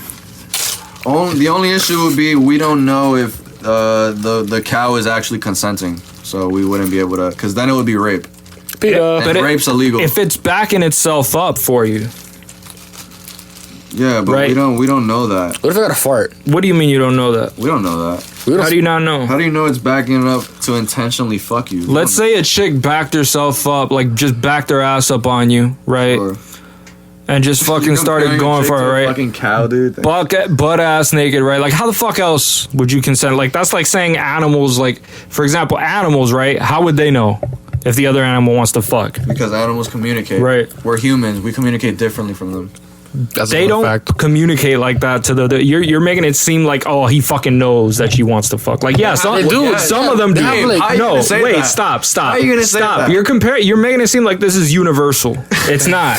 The only issue would be we don't know if the cow is actually consenting, so we wouldn't be able to, because then it would be rape. But rape's illegal. If it's backing itself up for you. Yeah, but Right. we don't know that. what if I got a fart? What do you mean you don't know that? We don't know that. How do you not know? How do you know it's backing it up to intentionally fuck you? Let's say a chick backed herself up, like just backed her ass up on you, right? Or- And just fucking started going for it, right? Fucking cow, dude. Butt ass naked, right? Like, how the fuck else would you consent? Like, that's like saying animals, like, for example, animals, right? How would they know if the other animal wants to fuck? Because animals communicate. Right. We're humans. We communicate differently from them. That's They a don't fact. communicate like that to the you're making it seem like, oh, he fucking knows that she wants to fuck. Like, yeah, some They do. yeah, some of them do. They have, like- How you No, gonna say wait, that? stop. How you gonna say that? You're making it seem like this is universal. It's not.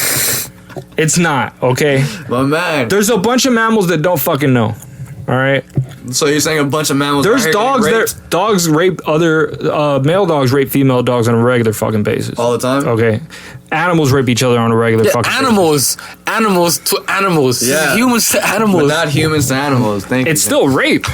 It's not, okay? But man, There's a bunch of mammals that don't fucking know. All right? so you're saying a bunch of mammals? There's are dogs getting that dogs rape other male dogs rape female dogs on a regular fucking basis. all the time. Okay. Animals rape each other on a regular fucking Animals to animals. Yeah. Humans to animals. But not humans to animals. Thank you. basis. It's still rape.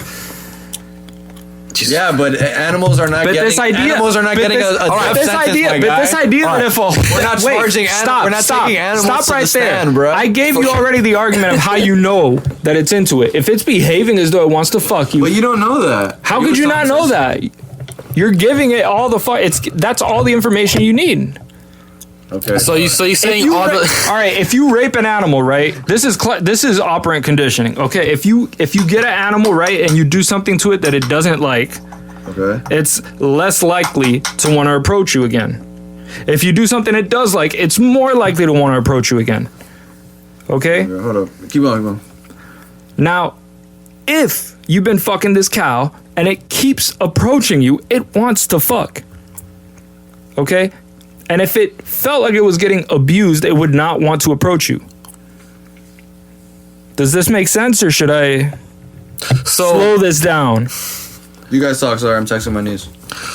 Yeah, but animals are not But getting. this idea, Animals are not but getting this, a death this sentence, idea, my but guy. this idea that if We're not wait, charging stop, we're not stop, taking animals stop to right the stand, there, bro. I gave you already the argument of how you know that it's into it. If it's behaving as though it wants to fuck you, But you don't know that. how could you not know that? You're giving it all the fuck. That's all the information you need. Okay. So you're If saying you all ra- the all right, if you rape an animal, right? This is operant conditioning. Okay, if you get an animal, right, and you do something to it that it doesn't like, Okay. it's less likely to want to approach you again. If you do something it does like, it's more likely to want to approach you again. Okay? Okay, hold up. Keep on. Now, if you've been fucking this cow and it keeps approaching you, it wants to fuck. Okay? And if it felt like it was getting abused, it would not want to approach you. Does this make sense, or should I slow this down? You guys talk. Sorry, I'm texting my niece.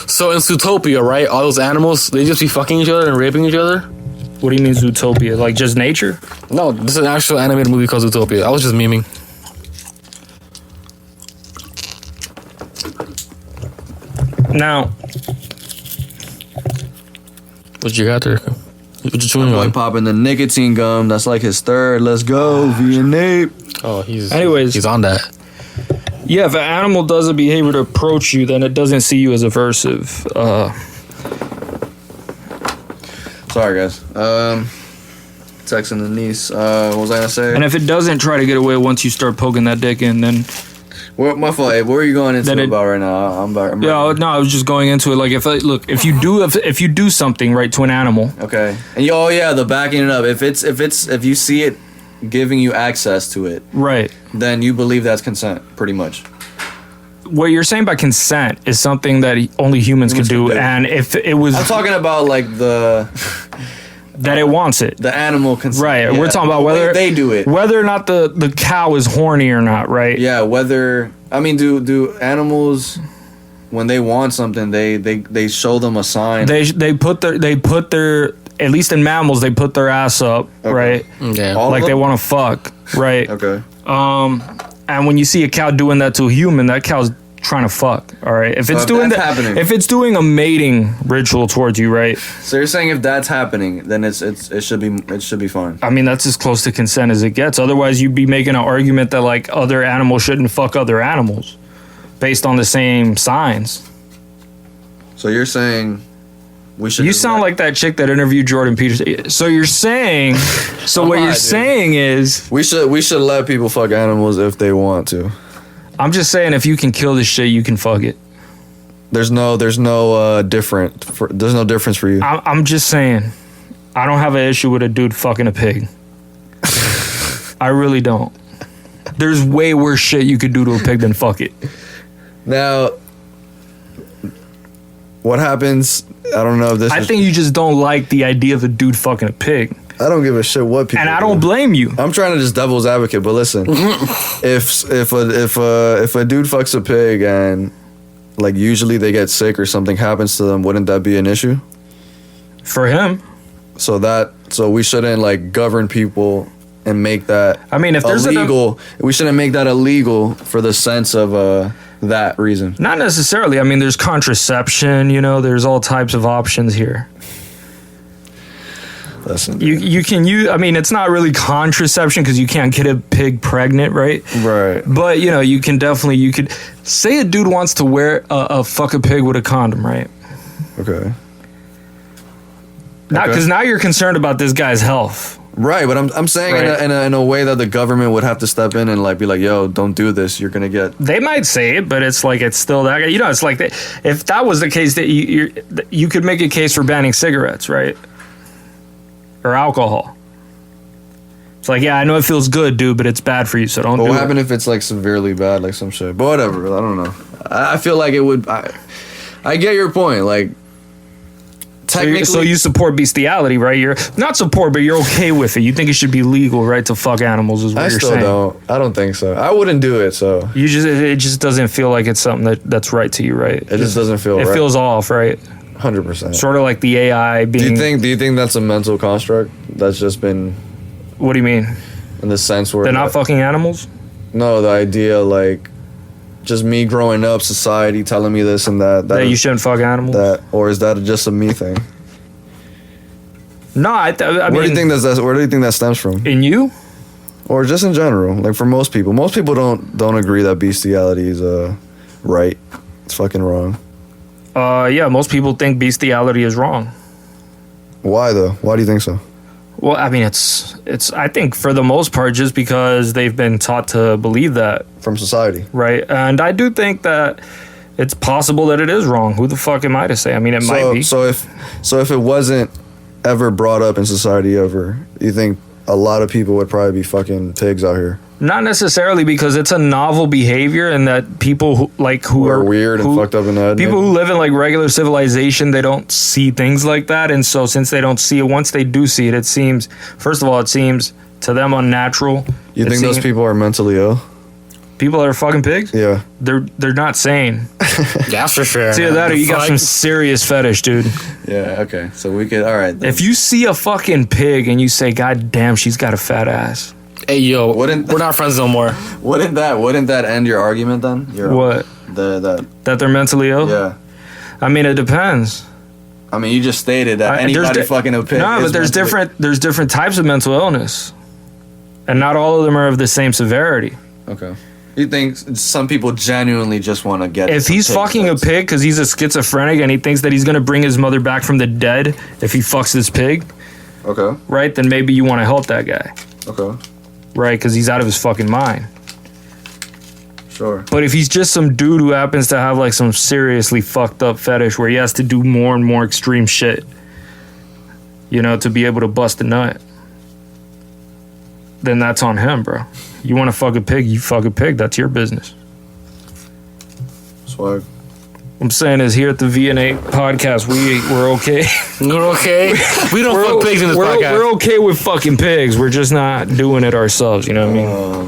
So in Zootopia, right? All those animals, they just be fucking each other and raping each other? What do you mean Zootopia? Like just nature? No, this is an actual animated movie called Zootopia. I was just memeing. Now, What you got there? What you chewing Boy on? popping the nicotine gum. That's like his third. Let's go. V N APE. Oh, he's on that. yeah, if an animal does a behavior to approach you, then it doesn't see you as aversive. Sorry, guys. Texting the niece. What was I gonna say? And if it doesn't try to get away once you start poking that dick in, then My fault. Hey, what are you going into Then it- about right now? I'm yeah, no, I was just going into it. Like if you do something right to an animal, Okay. And the backing it up. If you see it giving you access to it, right? then you believe that's consent, pretty much. What you're saying by consent is something that only humans could do, and if it was I'm talking about like that it wants it, the animal consent. right? Yeah. We're talking about The way whether they do it. whether or not the cow is horny or not, right? Yeah, whether do animals when they want something they show them a sign. They put their at least in mammals they put their ass up, right? Yeah. All of Like they them? want to fuck, right? Okay. And when you see a cow doing that to a human, that cow's trying to fuck. All right. If it's if doing that's that, happening- if it's doing a mating ritual towards you, right? So you're saying if that's happening, then it should be fine. I mean, that's as close to consent as it gets. Otherwise, you'd be making an argument that like other animals shouldn't fuck other animals based on the same signs. So you're saying we should. You just sound let- like that chick that interviewed Jordan Peterson. So you're saying, so what on, you're dude. saying is, we should let people fuck animals if they want to. I'm just saying if you can kill this shit, you can fuck it. There's no difference for you. I'm just saying, I don't have an issue with a dude fucking a pig. I really don't. There's way worse shit you could do to a pig than fuck it. Now, what happens? I don't know if this. I is, think you just don't like the idea of a dude fucking a pig. I don't give a shit what people. And I do. don't blame you. I'm trying to just devil's advocate, but listen, if a dude fucks a pig and like usually they get sick or something happens to them, wouldn't that be an issue? For him. So we shouldn't like govern people and make that. I mean, if there's illegal, we shouldn't make that illegal for the sense of that reason. Not necessarily. I mean, there's contraception, you know, there's all types of options here. Listen, You can use, I mean, it's not really contraception because you can't get a pig pregnant, right? right. But, you know, you could say a dude wants to wear a fuck a pig with a condom, right? Okay. Not Okay. because now you're concerned about this guy's health. Right, but I'm saying Right. in a way that the government would have to step in and like be like, yo, don't do this. You're gonna get. They might say it, but it's like it's still that. You know, it's like if that was the case, that you could make a case for banning cigarettes, right? Or alcohol. It's like, yeah, I know it feels good, dude, but it's bad for you, so don't But do what it. happened if it's like severely bad, like some shit? But whatever. I don't know. I feel like it would. I get your point. Like technically, So you support bestiality, right? You're not support, but you're okay with it. You think it should be legal, right, to fuck animals? Is what I you're still saying. don't. I don't think so. I wouldn't do it. So It just doesn't feel like it's something that's right to you, right? it just doesn't feel It right. feels off, right? 100%. Sort of like the AI Do being. you think that's a mental construct that's just been What do you mean? in the sense where They're not fucking animals? No, the idea like just me growing up, society telling me this and that. That you shouldn't fuck animals? That, or is that just a me thing? No, I Where mean, do you think where do you think that stems from? in you? Or just in general, like for most people don't agree that bestiality is right. It's fucking wrong. Yeah, most people think bestiality is wrong. Why though? Why do you think so? Well, I mean, it's. I think for the most part, just because they've been taught to believe that, From society. right? And I do think that it's possible that it is wrong. Who the fuck am I to say? I mean, it might be. So if it wasn't ever brought up in society ever, you think a lot of people would probably be fucking pigs out here? Not necessarily, because it's a novel behavior, and that people who are weird and fucked up in the head. People who live in like regular civilization, they don't see things like that, and so since they don't see it, once they do see it, it seems, first of all, it seems to them unnatural. You think those people are mentally ill? People that are fucking pigs? Yeah. They're not sane. That's for sure. It's either that or you got some serious fetish, dude. Yeah, okay. So we could, all right. If you see a fucking pig and you say, God damn, she's got a fat ass. Hey, yo, Wouldn't- we're not friends no more. Wouldn't that end your argument then? What? That they're mentally ill? Yeah. I mean, it depends. I mean, you just stated that anybody fucking a pig. No, but there's different types of mental illness. And not all of them are of the same severity. Okay. You think some people genuinely just want to get If he's fucking a pig because he's a schizophrenic and he thinks that he's going to bring his mother back from the dead if he fucks this pig, Okay. right, then maybe you want to help that guy, Okay. right, because he's out of his fucking mind. Sure. But if he's just some dude who happens to have like some seriously fucked up fetish where he has to do more and more extreme shit, you know, to be able to bust a nut, then that's on him, bro. You want to fuck a pig, you fuck a pig. That's your business. Swag. What I'm saying is, here at the V N APE podcast, we're okay. We're okay. We don't fuck pigs in this podcast. We're okay with fucking pigs. We're just not doing it ourselves. You know what I mean? Oh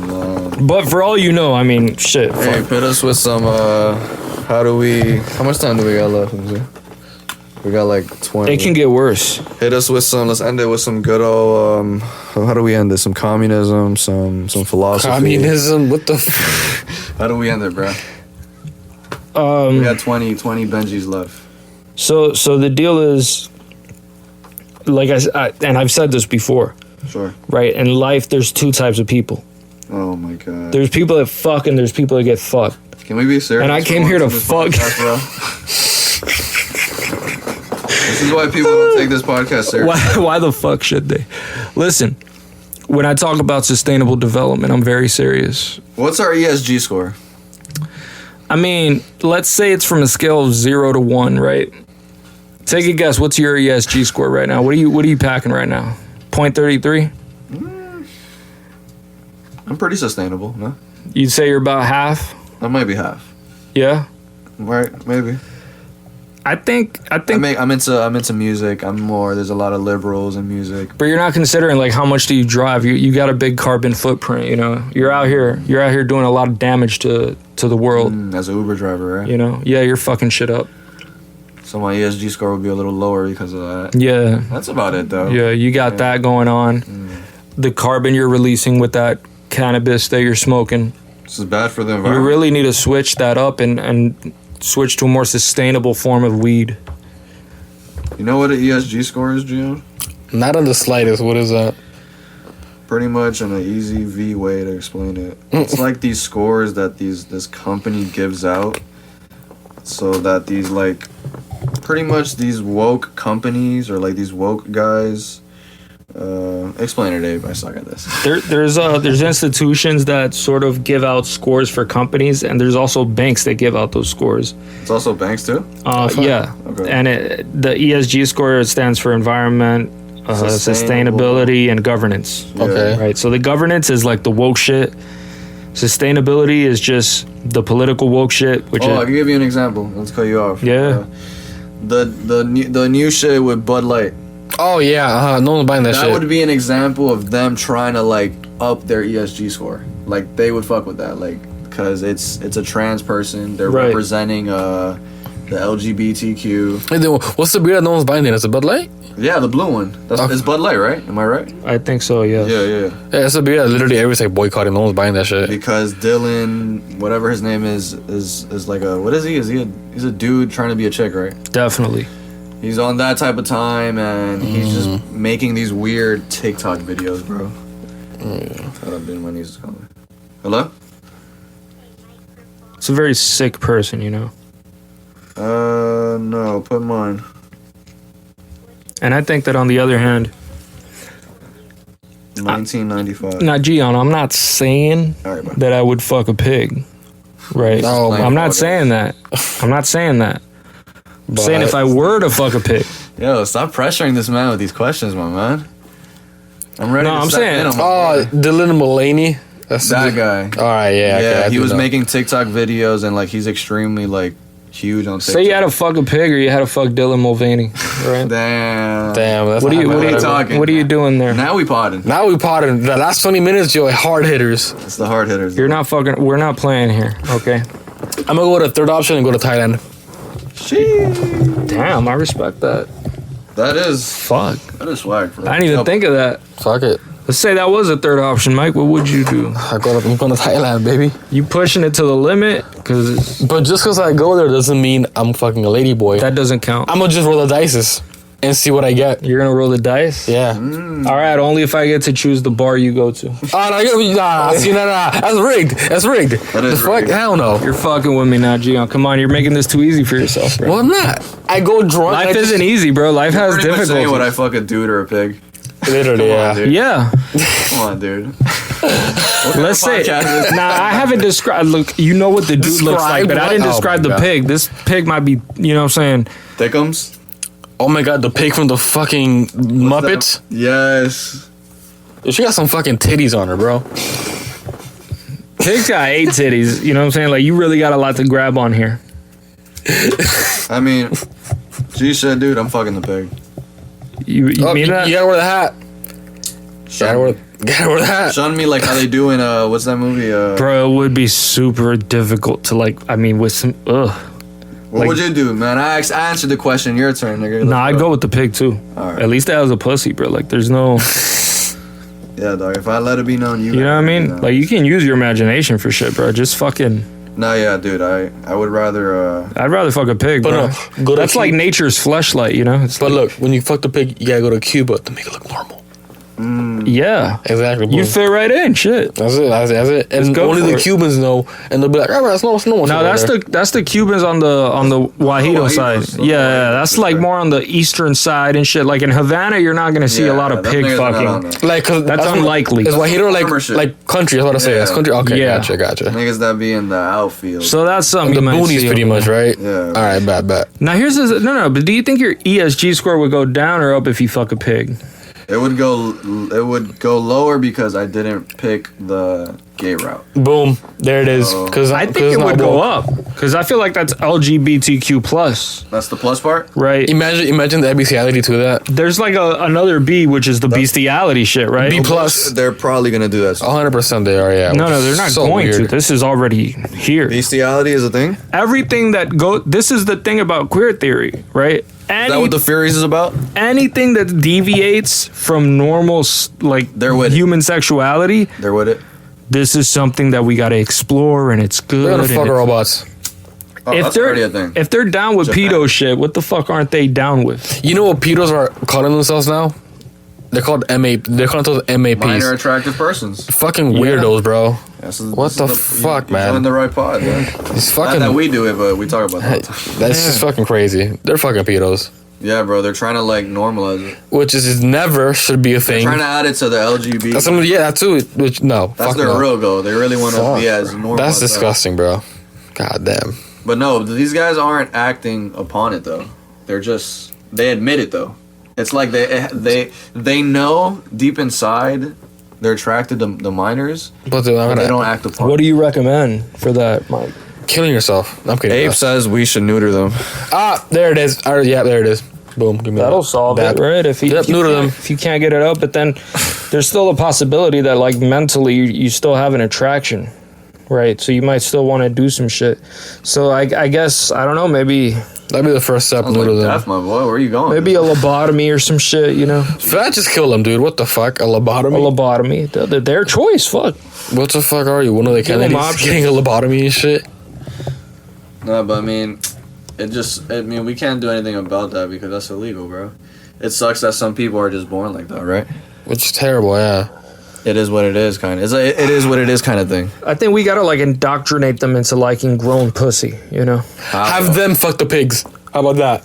man. But for all you know, I mean, shit. Hey, Fuck. hit us with some. How much time do we got left? Let me see. We got like 20. It can get worse. Hit us with some. Let's end it with some good old. How do we end this? Some communism. Some philosophy. Communism? What the How do we end it, bro? We got 20 Benjis left. So the deal is, like and I've said this before, Sure. right? In life, there's two types of people. Oh my god. There's people that fuck, and there's people that get fucked. Can we be serious? And I came for here to once in this fuck. podcast, bro? This is why people don't take this podcast seriously. Why the fuck should they? Listen, when I talk about sustainable development, I'm very serious. What's our ESG score? I mean, let's say it's from a scale of 0 to 1, right? Take a guess. What's your ESG score right now? What are you packing right now? 0.33? I'm pretty sustainable, no? You'd say you're about half? I might be half. Yeah? Right, maybe. I think I'm into music. There's a lot of liberals in music. but you're not considering like how much do you drive? You got a big carbon footprint, you know. You're out here doing a lot of damage to the world, As an Uber driver, right? you know. Yeah, you're fucking shit up. So my ESG score would be a little lower because of that. Yeah. That's about it, though. Yeah, you got that going on. The carbon you're releasing with that cannabis that you're smoking, This is bad for the You environment. really need to switch that up and switch to a more sustainable form of weed. You know what an ESG score is, Gian? Not in the slightest. What is that? Pretty much in an easy V way to explain it. It's like these scores that this company gives out, so that these like pretty much these woke companies or like these woke guys. Explain it, Abe. I suck at this. There's institutions that sort of give out scores for companies, and there's also banks that give out those scores. It's also banks too. Yeah, Okay. and the ESG score stands for environment, sustainability, and governance. Okay. Right. So the governance is like the woke shit. Sustainability is just the political woke shit. Which I is, can give you an example. Let's cut you off. Yeah. The new shit with Bud Light. Oh yeah, no one's buying that, That shit. would be an example of them trying to like up their ESG score. Like they would fuck with that, like because it's a trans person. They're Right. representing the LGBTQ. Hey, then what's the beer that no one's buying then? It's a Bud Light? Yeah, the blue one. It's Bud Light, right? Am I right? I think so. Yeah. Yeah. Yeah, it's a beer that literally everyone's like boycotting. No one's buying that shit. Because Dylan, whatever his name is like a what is he? He's a dude trying to be a chick, right? Definitely. He's on that type of time, and he's just making these weird TikTok videos, bro. Hold up, dude, my niece is calling. Hello? It's a very sick person, you know. No, put mine. And I think that on the other hand, 1995. now Gian, I'm not saying All right, bro. that I would fuck a pig, right? No, I'm not August. saying that. I'm not saying that. I'm saying if I were to fuck a pig. Yo, stop pressuring this man with these questions, my man. I'm ready. No, to I'm step saying- in on my Oh, boy. Dylan Mulaney. That's that guy. All right, yeah. Yeah, okay, I he do was know. making TikTok videos, and like he's extremely like huge on TikTok. Say you had to fuck a pig or you had to fuck Dylan Mulvaney, right? Damn. Damn, that's What are you not what are bad. you talking? what are you doing there? Now we potting. Now we potted. The last 20 minutes, Joe, hard hitters. It's the hard hitters. You're not fucking. We're not playing here, okay? I'm gonna go with the third option and go to Thailand. Damn, I respect that. That is Fuck, swag. Bro. I didn't even think of that. Fuck it. Let's say that was a third option, Mike. What would you do? I'm going to Thailand, baby. You pushing it to the limit? Because But just because I go there doesn't mean I'm fucking a lady boy. that doesn't count. I'm gonna just roll the dices and see what I get. You're gonna roll the dice? Yeah. All right, only if I get to choose the bar you go to. See, nah. That's rigged. That's rigged. That is the fuck? rigged. Hell no. You're fucking with me now, Gian. Come on, you're making this too easy for yourself, bro. Well, I'm not. I go drunk. Life I isn't easy, bro. Life has Pretty much saying would I difficulties. fuck a dude or a pig? Literally, Come on, yeah. dude. Yeah. Come on, dude. Let's say. podcast is this? Now, I haven't described. Look, you know what the dude looks like, but I didn't Describe what? describe Oh the my God. pig. This pig might be, you know what I'm saying? Thickums? Oh my god, the pig from the fucking Muppets. Yes. She got some fucking titties on her, bro. Pig's got 8 titties. You know what I'm saying? Like, you really got a lot to grab on here. I mean, G said, dude, I'm fucking the pig. You Oh, mean you that? gotta wear the hat. Gotta wear the hat. Shun me like how they do in what's that movie? Bro, it would be super difficult to, like, I mean, with some, ugh. What would you do, man? I answered the question. Your turn, nigga. Nah, I'd go with the pig, too. All right. At least that was a pussy, bro. Like, there's no, Yeah, dog. If I let it be known, you know what I mean? Like, you can use your imagination for shit, bro. Just fucking, Nah, yeah, dude. I would rather. I'd rather fuck a pig, But bro. no, go to That's like Cuba. nature's fleshlight, you know? It's But like, look, when you fuck the pig, you gotta go to Cuba to make it look normal. yeah. Exactly. You boom. fit right in, shit. That's it. That's it. And go only for the it. Cubans know, and they'll be like, "Oh, it's no one." No, that's the Cubans on the Wajito Wajitos. side. Yeah, that's like more on the eastern side and shit. Like in Havana, you're not gonna see a lot of pig fucking. like cause That's unlikely. Is Wajito Farmer shit. like country? That's what I say. Yeah. That's country. Okay, Yeah. gotcha. Niggas that be in the outfield. So that's something The you might boonies, see pretty over much, there. right? Yeah. All right, bet. Now here's this, no. But do you think your ESG score would go down or up if you fuck a pig? It would go lower because I didn't pick the gay route. Boom. There it is. Because I think it would go up because I feel like that's LGBTQ plus, That's the plus part. right? Imagine the bestiality to that. There's like another B, which is the bestiality shit, right? B plus. They're probably gonna do that. 100% they are. Yeah. No, which they're is not so going to. weird. This is already here. Bestiality is a thing. Everything that this is the thing about queer theory, right? Is that what the Furies is about? Anything that deviates from normal, like They're with it. human sexuality, They're with it. this is something that we got to explore and it's good. They're gonna and fuck it- robots. Oh, if that's already a thing. they're down with Japan. pedo shit, what the fuck aren't they down with? You know what pedos are calling themselves now? They're called MAP. They're calling themselves MAPs. Minor attractive persons. Fucking weirdos, bro. This What the fuck, man? You're in the right pod, man. These Not fucking. that we do it, but we talk about that. That's just fucking crazy. They're fucking pedos. Yeah, bro. They're trying to like normalize it. Which is never should be a thing. Trying to add it to the LGBT. That's something. Yeah, that too. Which no. That's fuck their no. real goal. They really want to Fuck, be as normal. That's as that. disgusting, bro. God damn. But no, these guys aren't acting upon it though. They're just they admit it though. It's like they know deep inside they're attracted to the minors, But they're not but they gonna don't act upon. What do you recommend for that, Mike? killing yourself. I'm kidding. Ape says we should neuter them. Ah, there it is. Yeah, there it is. Boom. Give me That'll that. solve That- it, right? If you, Yep, if, you neuter can't, them. if you can't get it up, but then there's still a possibility that like mentally you still have an attraction, right? So you might still want to do some shit. So I guess I don't know, maybe That'd be the first step. Sounds Neuter like them. death, my boy. Where are you going? maybe a lobotomy or some shit, you know? That just kill them, dude. What the fuck? A A lobotomy? lobotomy, their choice. Fuck. What the fuck are you? One of the Give 'em Kennedys options. getting a lobotomy and shit? No, but I mean, we can't do anything about that because that's illegal, bro. It sucks that some people are just born like that, right? Which is terrible, yeah. It is what it is, kind of. It is what it is, kind of thing. I think we gotta like indoctrinate them into liking grown pussy, you know? Have them fuck the pigs. How about that?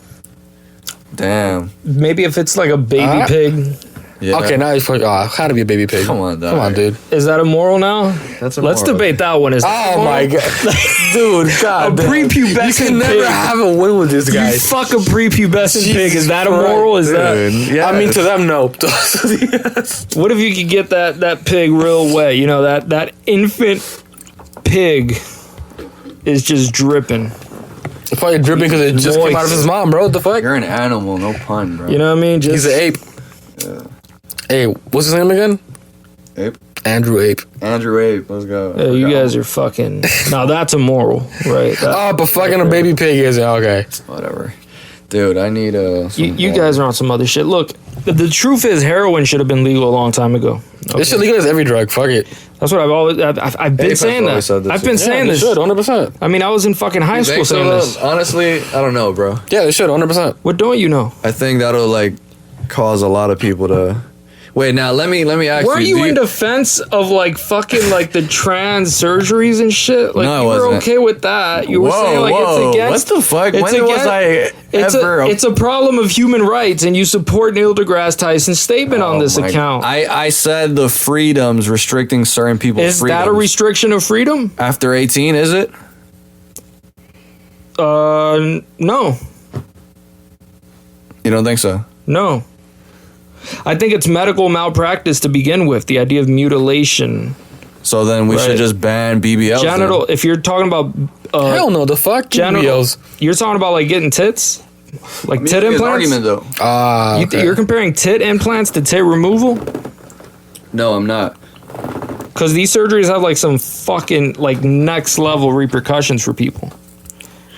Damn. Maybe if it's like a baby pig, Yeah. Okay, now he's fucking. How to be a baby pig? Come on, dog. Come on, dude. is that immoral now? That's Let's immoral. debate that one. Is that Oh my immoral? god, dude! God, A damn. prepubescent You can never pig. have a win with this guy. You fuck a prepubescent pig. Jesus Is that Christ, immoral? Is that? Yeah. I mean, to them, no. Yes. What if you could get that pig real wet? You know that infant pig is just dripping. It's probably dripping because it just came out of his mom, bro. What the fuck? You're an animal, no pun, bro. You know what I mean? Just, He's an ape. Hey, what's his name again? Ape? Andrew Ape. Andrew Ape, let's go. Yeah, you guys are fucking. Now that's immoral, right? That- Oh, but fucking a baby pig isn't okay. Whatever. Dude, I need you guys are on some other shit. Look, the truth is, heroin should have been legal a long time ago. This should legalize every drug. Fuck it. That's what I've been Ape saying. has always said this I've been too. saying they this. should 100%. I mean, I was in fucking high school saying this. Honestly, I don't know, bro. Yeah, they should 100%. What don't you know? I think that'll like cause a lot of people to. Wait, now let me ask Were you. you do in defense of like fucking like the trans surgeries and shit? Like No, I you were wasn't. okay with that. You were saying like it's against. What the fuck? It's When was against- I It's ever? it's a problem of human rights, and you support Neil deGrasse Tyson's statement on this account. I said the freedoms restricting certain people's Is freedoms. that a restriction of freedom? After 18, is it? No, You don't think so? no. I think it's medical malpractice to begin with. The idea of mutilation, So then we Right. should just ban BBLs. then. genital. If you're talking about Hell no, the fuck? genital, BBLs. you're talking about like getting tits, like tit His implants. argument, though. You're comparing tit implants to tit removal? No, I'm not. Because these surgeries have like some fucking like next level repercussions for people.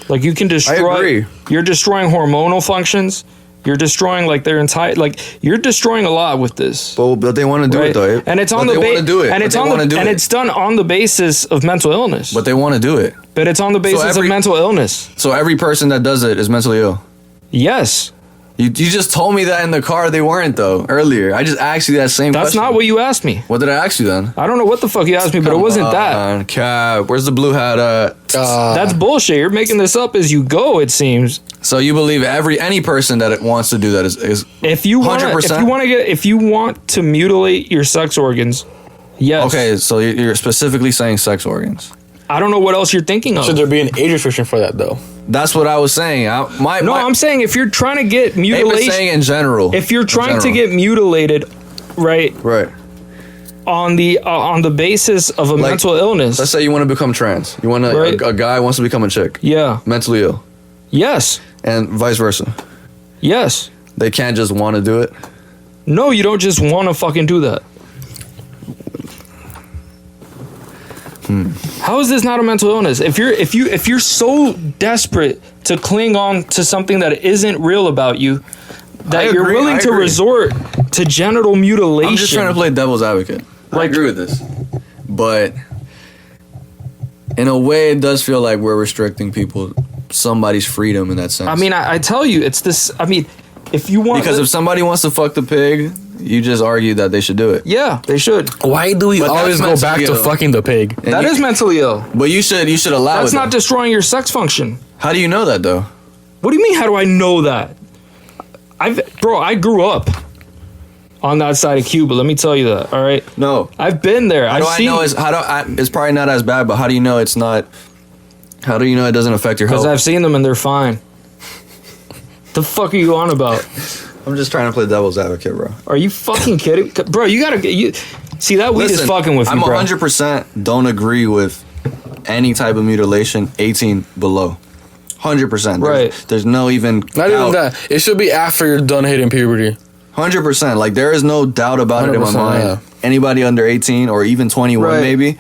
Like you can destroy. agree. You're destroying hormonal functions. You're destroying like their entire like you're destroying a lot with this. But they want to do Right? it though. And it's on But the they want to do it. and But it's they on wanna the do and it. it's done on the basis of mental illness. But they want to do it. But it's on the basis every- of mental illness. So every person that does it is mentally ill. Yes. You just told me that in the car they weren't though earlier. I just asked you that same That's question. not what you asked me. What did I ask you then? I don't know what the fuck you asked me, but it wasn't that. On, Cap. Where's the blue hat at? That's bullshit. You're making this up as you go, it seems. So you believe any person that wants to do that is If you want 100%? if you want to mutilate your sex organs, yes. okay. So you're specifically saying sex organs. I don't know what else you're thinking of. Should there be an age restriction for that, though? That's what I was saying. I'm saying if you're trying to get Ape is mutilation, saying in general. if you're In trying to general. get mutilated, right, right. on the basis of a Like, mental illness, Let's say you want to become trans. You want Right. a guy wants to become a chick. yeah, Mentally ill, yes, and vice versa. yes. They can't just want to do it. No, you don't just want to fucking do that. How is this not a mental illness? If you're so desperate to cling on to something that isn't real about you, that you're agree, willing I to agree. resort to genital mutilation. I'm just trying to play devil's advocate. I Like- agree with this, but in a way, it does feel like we're restricting somebody's freedom in that sense. I mean, I tell you, it's this. I mean, if you want, because if somebody wants to fuck the pig, you just argue that they should do it. yeah, they should. Why do we But always that's go back to mentally ill. fucking the pig? And That you- is mentally ill. But you should allow That's it. not though. destroying your sex function. How do you know that though? What do you mean? How do I know that? I grew up on that side of Cuba. Let me tell you that. All right, No. I've been there. How do I know? It's probably not as bad. But how do you know it's not? How do you know it doesn't affect your because health? I've seen them and they're fine. The fuck are you on about? I'm just trying to play devil's advocate, bro. Are you fucking kidding, bro? You gotta get you. See that weed is fucking with I'm you, bro. 100% don't agree with any type of mutilation 18 below. 100%. Right. There's no even Not even that. It should be after you're done hitting puberty. 100%. Like there is no doubt about it in my 100%, mind. yeah. Anybody under 18 or even 21 Right. maybe,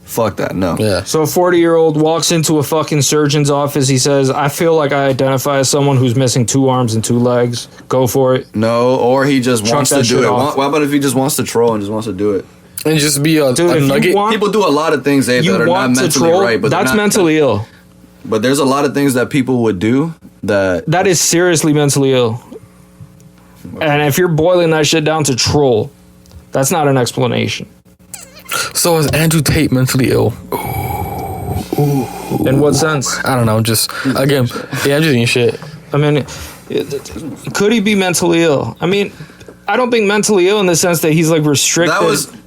fuck that. No. Yeah. So a 40-year-old walks into a fucking surgeon's office. He says, "I feel like I identify as someone who's missing 2 arms and 2 legs. Go for it." No, or he just Chuck wants to that do shit it. off. What about if he just wants to troll and just wants to do it? And just be a Dude, if you nugget. want- People do a lot of things that You are not want to mentally troll? right, but they're That's not- mentally ill. But there's a lot of things that people would do that That is seriously mentally ill. And if you're boiling that shit down to troll, that's not an explanation. So is Andrew Tate mentally ill? In what sense? I don't know. Just again, yeah, I'm just eating shit. I mean, could he be mentally ill? I mean, I don't think mentally ill in the sense that he's like restricted.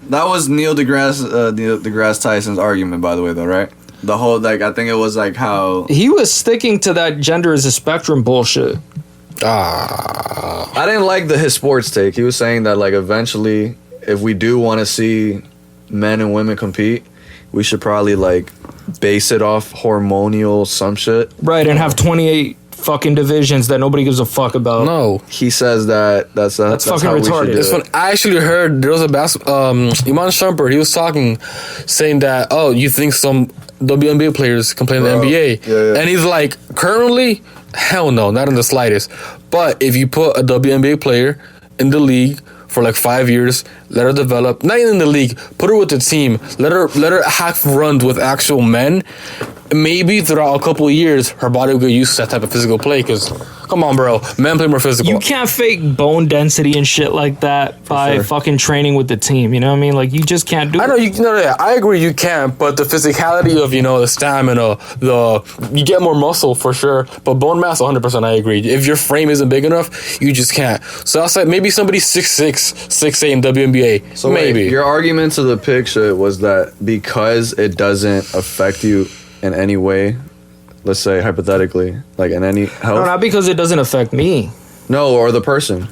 that was Neil deGrasse Tyson's argument, by the way, though, right? The whole I think it was how He was sticking to that gender is a spectrum bullshit. I didn't like his sports take. He was saying that eventually, if we do want to see men and women compete, we should probably base it off hormonal some shit. Right, and have 28 fucking divisions that nobody gives a fuck about. No. He says that's fucking how we should retarded. do It's it. fun. I actually heard there was a Iman Shumpert. He was talking, saying that, oh, you think some WNBA players can play in the NBA? yeah. And he's like, currently, hell no, not in the slightest. But if you put a WNBA player in the league for 5 years, let her develop, not even in the league, put her with the team, let her have runs with actual men. Maybe throughout a couple of years, her body will get used to that type of physical play. Because, come on, bro, men play more physical. You can't fake bone density and shit like that by fucking training with the team. You know what I mean? You just can't do I it. know I agree you can't, but the physicality of the stamina, you get more muscle for sure. But bone mass, 100%, I agree. If your frame isn't big enough, you just can't. So I said maybe somebody 6'6", 6'8" in WNBA, So maybe. wait, your argument to the pig shit was that because it doesn't affect you in any way, let's say hypothetically, in any No, health, not because it doesn't affect me. no, or the person,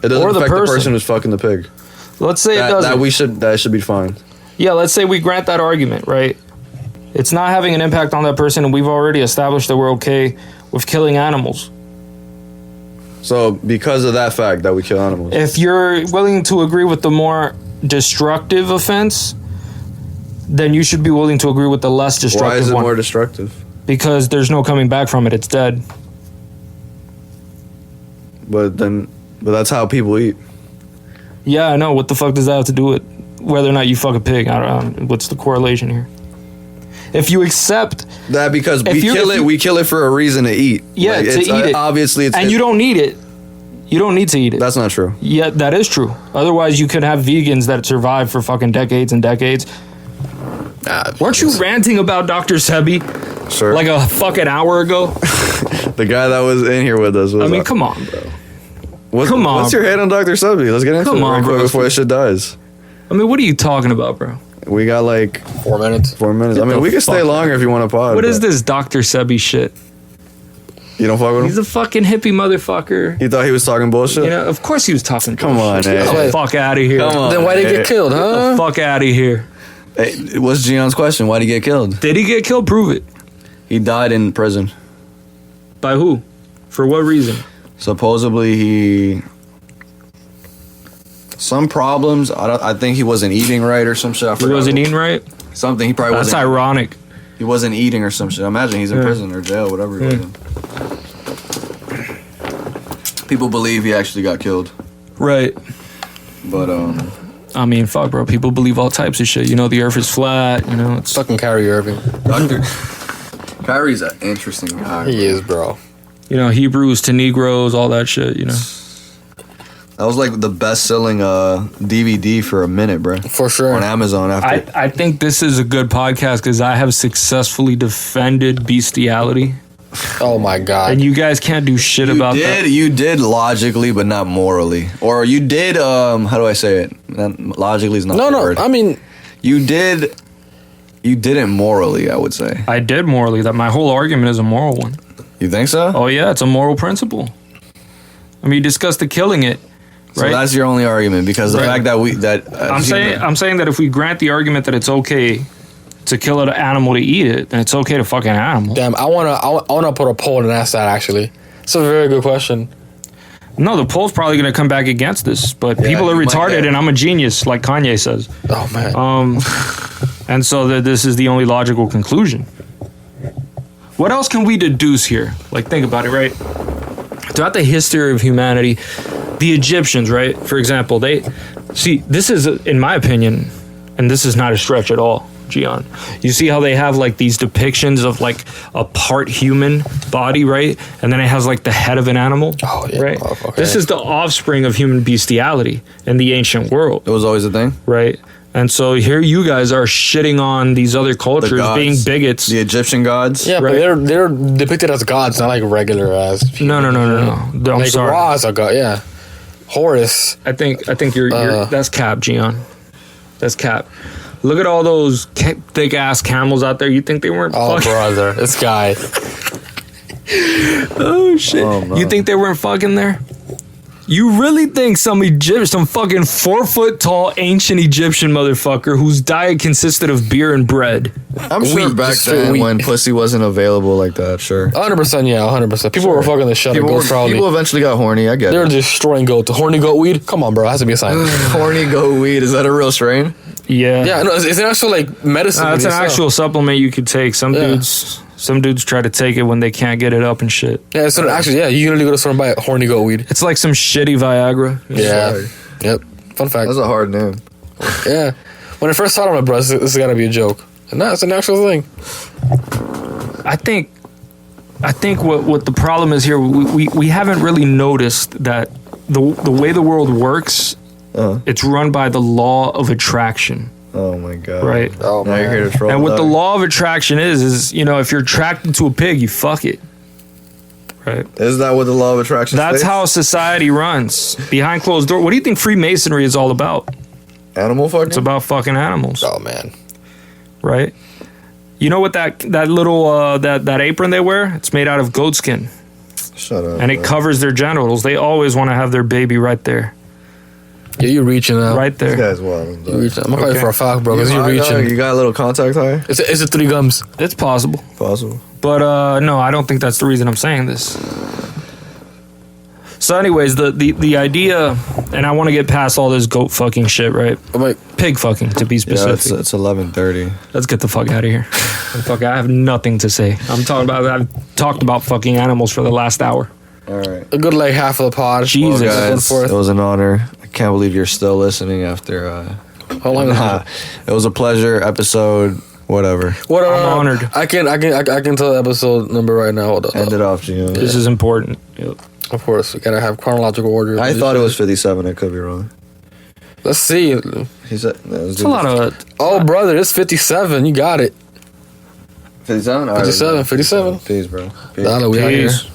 it doesn't Or the affect the person. person who's fucking the pig. Let's say it doesn't. That should be fine. Yeah, let's say we grant that argument, right? It's not having an impact on that person, and we've already established that we're okay with killing animals. So because of that fact that we kill animals, If you're willing to agree with the more destructive offense, then you should be willing to agree with the less why destructive is it one. more destructive? Because there's no coming back from it. It's dead. But that's how people eat. Yeah, I know. What the fuck does that have to do with whether or not you fuck a pig? I don't know. What's the correlation here? If you accept, That because If you- we kill it for a reason to eat. yeah, to it's, eat it. Obviously, it's and you don't need it. You don't need to eat it. That's not true. Yeah, that is true. Otherwise, you could have vegans that survive for fucking decades and decades. Weren't you ranting about Dr. Sebi Sure. like a fucking hour ago? The guy that was in here with us was. I mean, come on, bro. come on. What's your hate on Dr. Subby? Let's get into Come it on, real quick bro. before this shit dies. I mean, what are you talking about, bro? We got 4 minutes. 4 minutes. I mean, the we can stay fuck longer if you want to pod. What is but this Dr. Sebi shit? You don't fuck with He's him? a fucking hippie motherfucker. You thought he was talking bullshit? You know, of course he was talking. Come on, bullshit. Get hey. the fuck out of here. Come on. Then why did he hey. get killed, huh? Fuck out of here. Hey, what's Gion's question? Why'd he get killed? Did he get killed? Prove it. He died in prison. By who? For what reason? Supposedly he some problems. I think he wasn't eating right or some shit. I He forgot. wasn't eating right? Something he probably That's wasn't. ironic. He wasn't eating or some shit. Imagine he's in Yeah. prison or jail, whatever he was in. People believe he actually got killed, Right. but I mean, fuck, bro. People believe all types of shit. You know, the earth is flat. You know, it's Fucking Kyrie Irving. Kyrie's an interesting guy. He is, bro. You know, Hebrews to Negroes, all that shit. You know, That was like the best-selling DVD for a minute, bro. For sure. On Amazon after. I think this is a good podcast because I have successfully defended bestiality, Oh my god. and you guys can't do shit about that. You did logically, but not morally. Or you did, how do I say it? Logically is not the No. word. I mean, You didn't morally, I would say. I did morally. That my whole argument is a moral one. You think so? Oh yeah, it's a moral principle. I mean, you discussed the killing it, So right? that's your only argument because the Right. fact that I'm saying that if we grant the argument that it's okay to kill an animal to eat it, then it's okay to fuck an animal. damn, I wanna put a poll and ask that actually. It's a very good question. No, the poll's probably going to come back against this, but people are you might retarded, get- and I'm a genius, like Kanye says. Oh man. And so this is the only logical conclusion. What else can we deduce here? Like, think about it, right? Throughout the history of humanity, the Egyptians, right? For example, this is, in my opinion, and this is not a stretch at all, Gian. You see how they have like these depictions of like a part human body, right? And then it has like the head of an animal, Oh, yeah. right? Oh, okay. This is the offspring of human bestiality in the ancient world, it was always a thing. right? And so here you guys are shitting on these other The cultures, gods, being bigots. the Egyptian gods. Yeah, right. but they're depicted as gods, not like regular as people. No. I'm Like sorry. Ra is a god, yeah. Horus. I think you're that's cap, Gian. That's cap. Look at all those thick ass camels out there. You think they weren't? Oh, fucking? brother. This guy. Oh shit! Oh, no. You think they weren't fucking there? You really think some fucking 4 foot tall ancient Egyptian motherfucker whose diet consisted of beer and bread? I'm sure Wheat, back just straight then wheat. when pussy wasn't available like that, sure. 100%, yeah, 100%. People were fucking the shit out of goats, probably. People eventually got horny, I get They were it. destroying goats. Horny goat weed? Come on, bro. It has to be a sign. Horny goat weed, is that a real strain? Yeah, Yeah, no, it's an actual, like, medicine. It's an itself. actual supplement you could take. Some Yeah. dudes try to take it when they can't get it up and shit. Yeah, so actually, yeah, you can really go to store and buy horny goat weed. It's like some shitty Viagra. Yeah. Sorry. Yep. Fun fact. That's a hard name. Yeah. When I first saw it, I'm like, bro, this has got to be a joke. And no, it's an actual thing. I think what the problem is here, we haven't really noticed that the way the world works, it's run by the law of attraction, Oh my god. right? Oh, Now you're man. here to troll. And what the dog. law of attraction is you know, if you're attracted to a pig, you fuck it, right? Is that what the law of attraction That's states? how society runs behind closed doors. What do you think Freemasonry is all about? Animal fucking? It's about fucking animals, Oh, man. right? You know what that little that apron they wear? It's made out of goat skin. Shut up. And it bro. covers their genitals. They always want to have their baby right there. Yeah, you're reaching out. Right This there. guy's wild. You're reaching. I'm going to call you Okay. for a fact, bro, because you're You reaching. got a little contact high? It's a 3 gums. It's possible. Possible. But no, I don't think that's the reason I'm saying this. So anyways, the idea, and I want to get past all this goat fucking shit, right? I'm like, Pig fucking, to be Yeah, specific. it's 11:30. Let's get the fuck out of here. Fuck, I have nothing to say. I've talked about fucking animals for the last hour. All right. a good, like, half of the pod. Jesus. Well, Guys, forth. it was an honor. I can't believe you're still listening after. How long is it? It was a pleasure. Episode whatever. What, I'm honored. I can tell the episode number right now. Hold on. End it off, Gio. This is important. Yep. Of course, we gotta have chronological order. I thought it was 57. I could be wrong. Let's see. He said It's a lot of. Oh, brother, it's 57. You got it. 57. 57, 57. Peace, bro. Peace. Donna, we out here. Peace.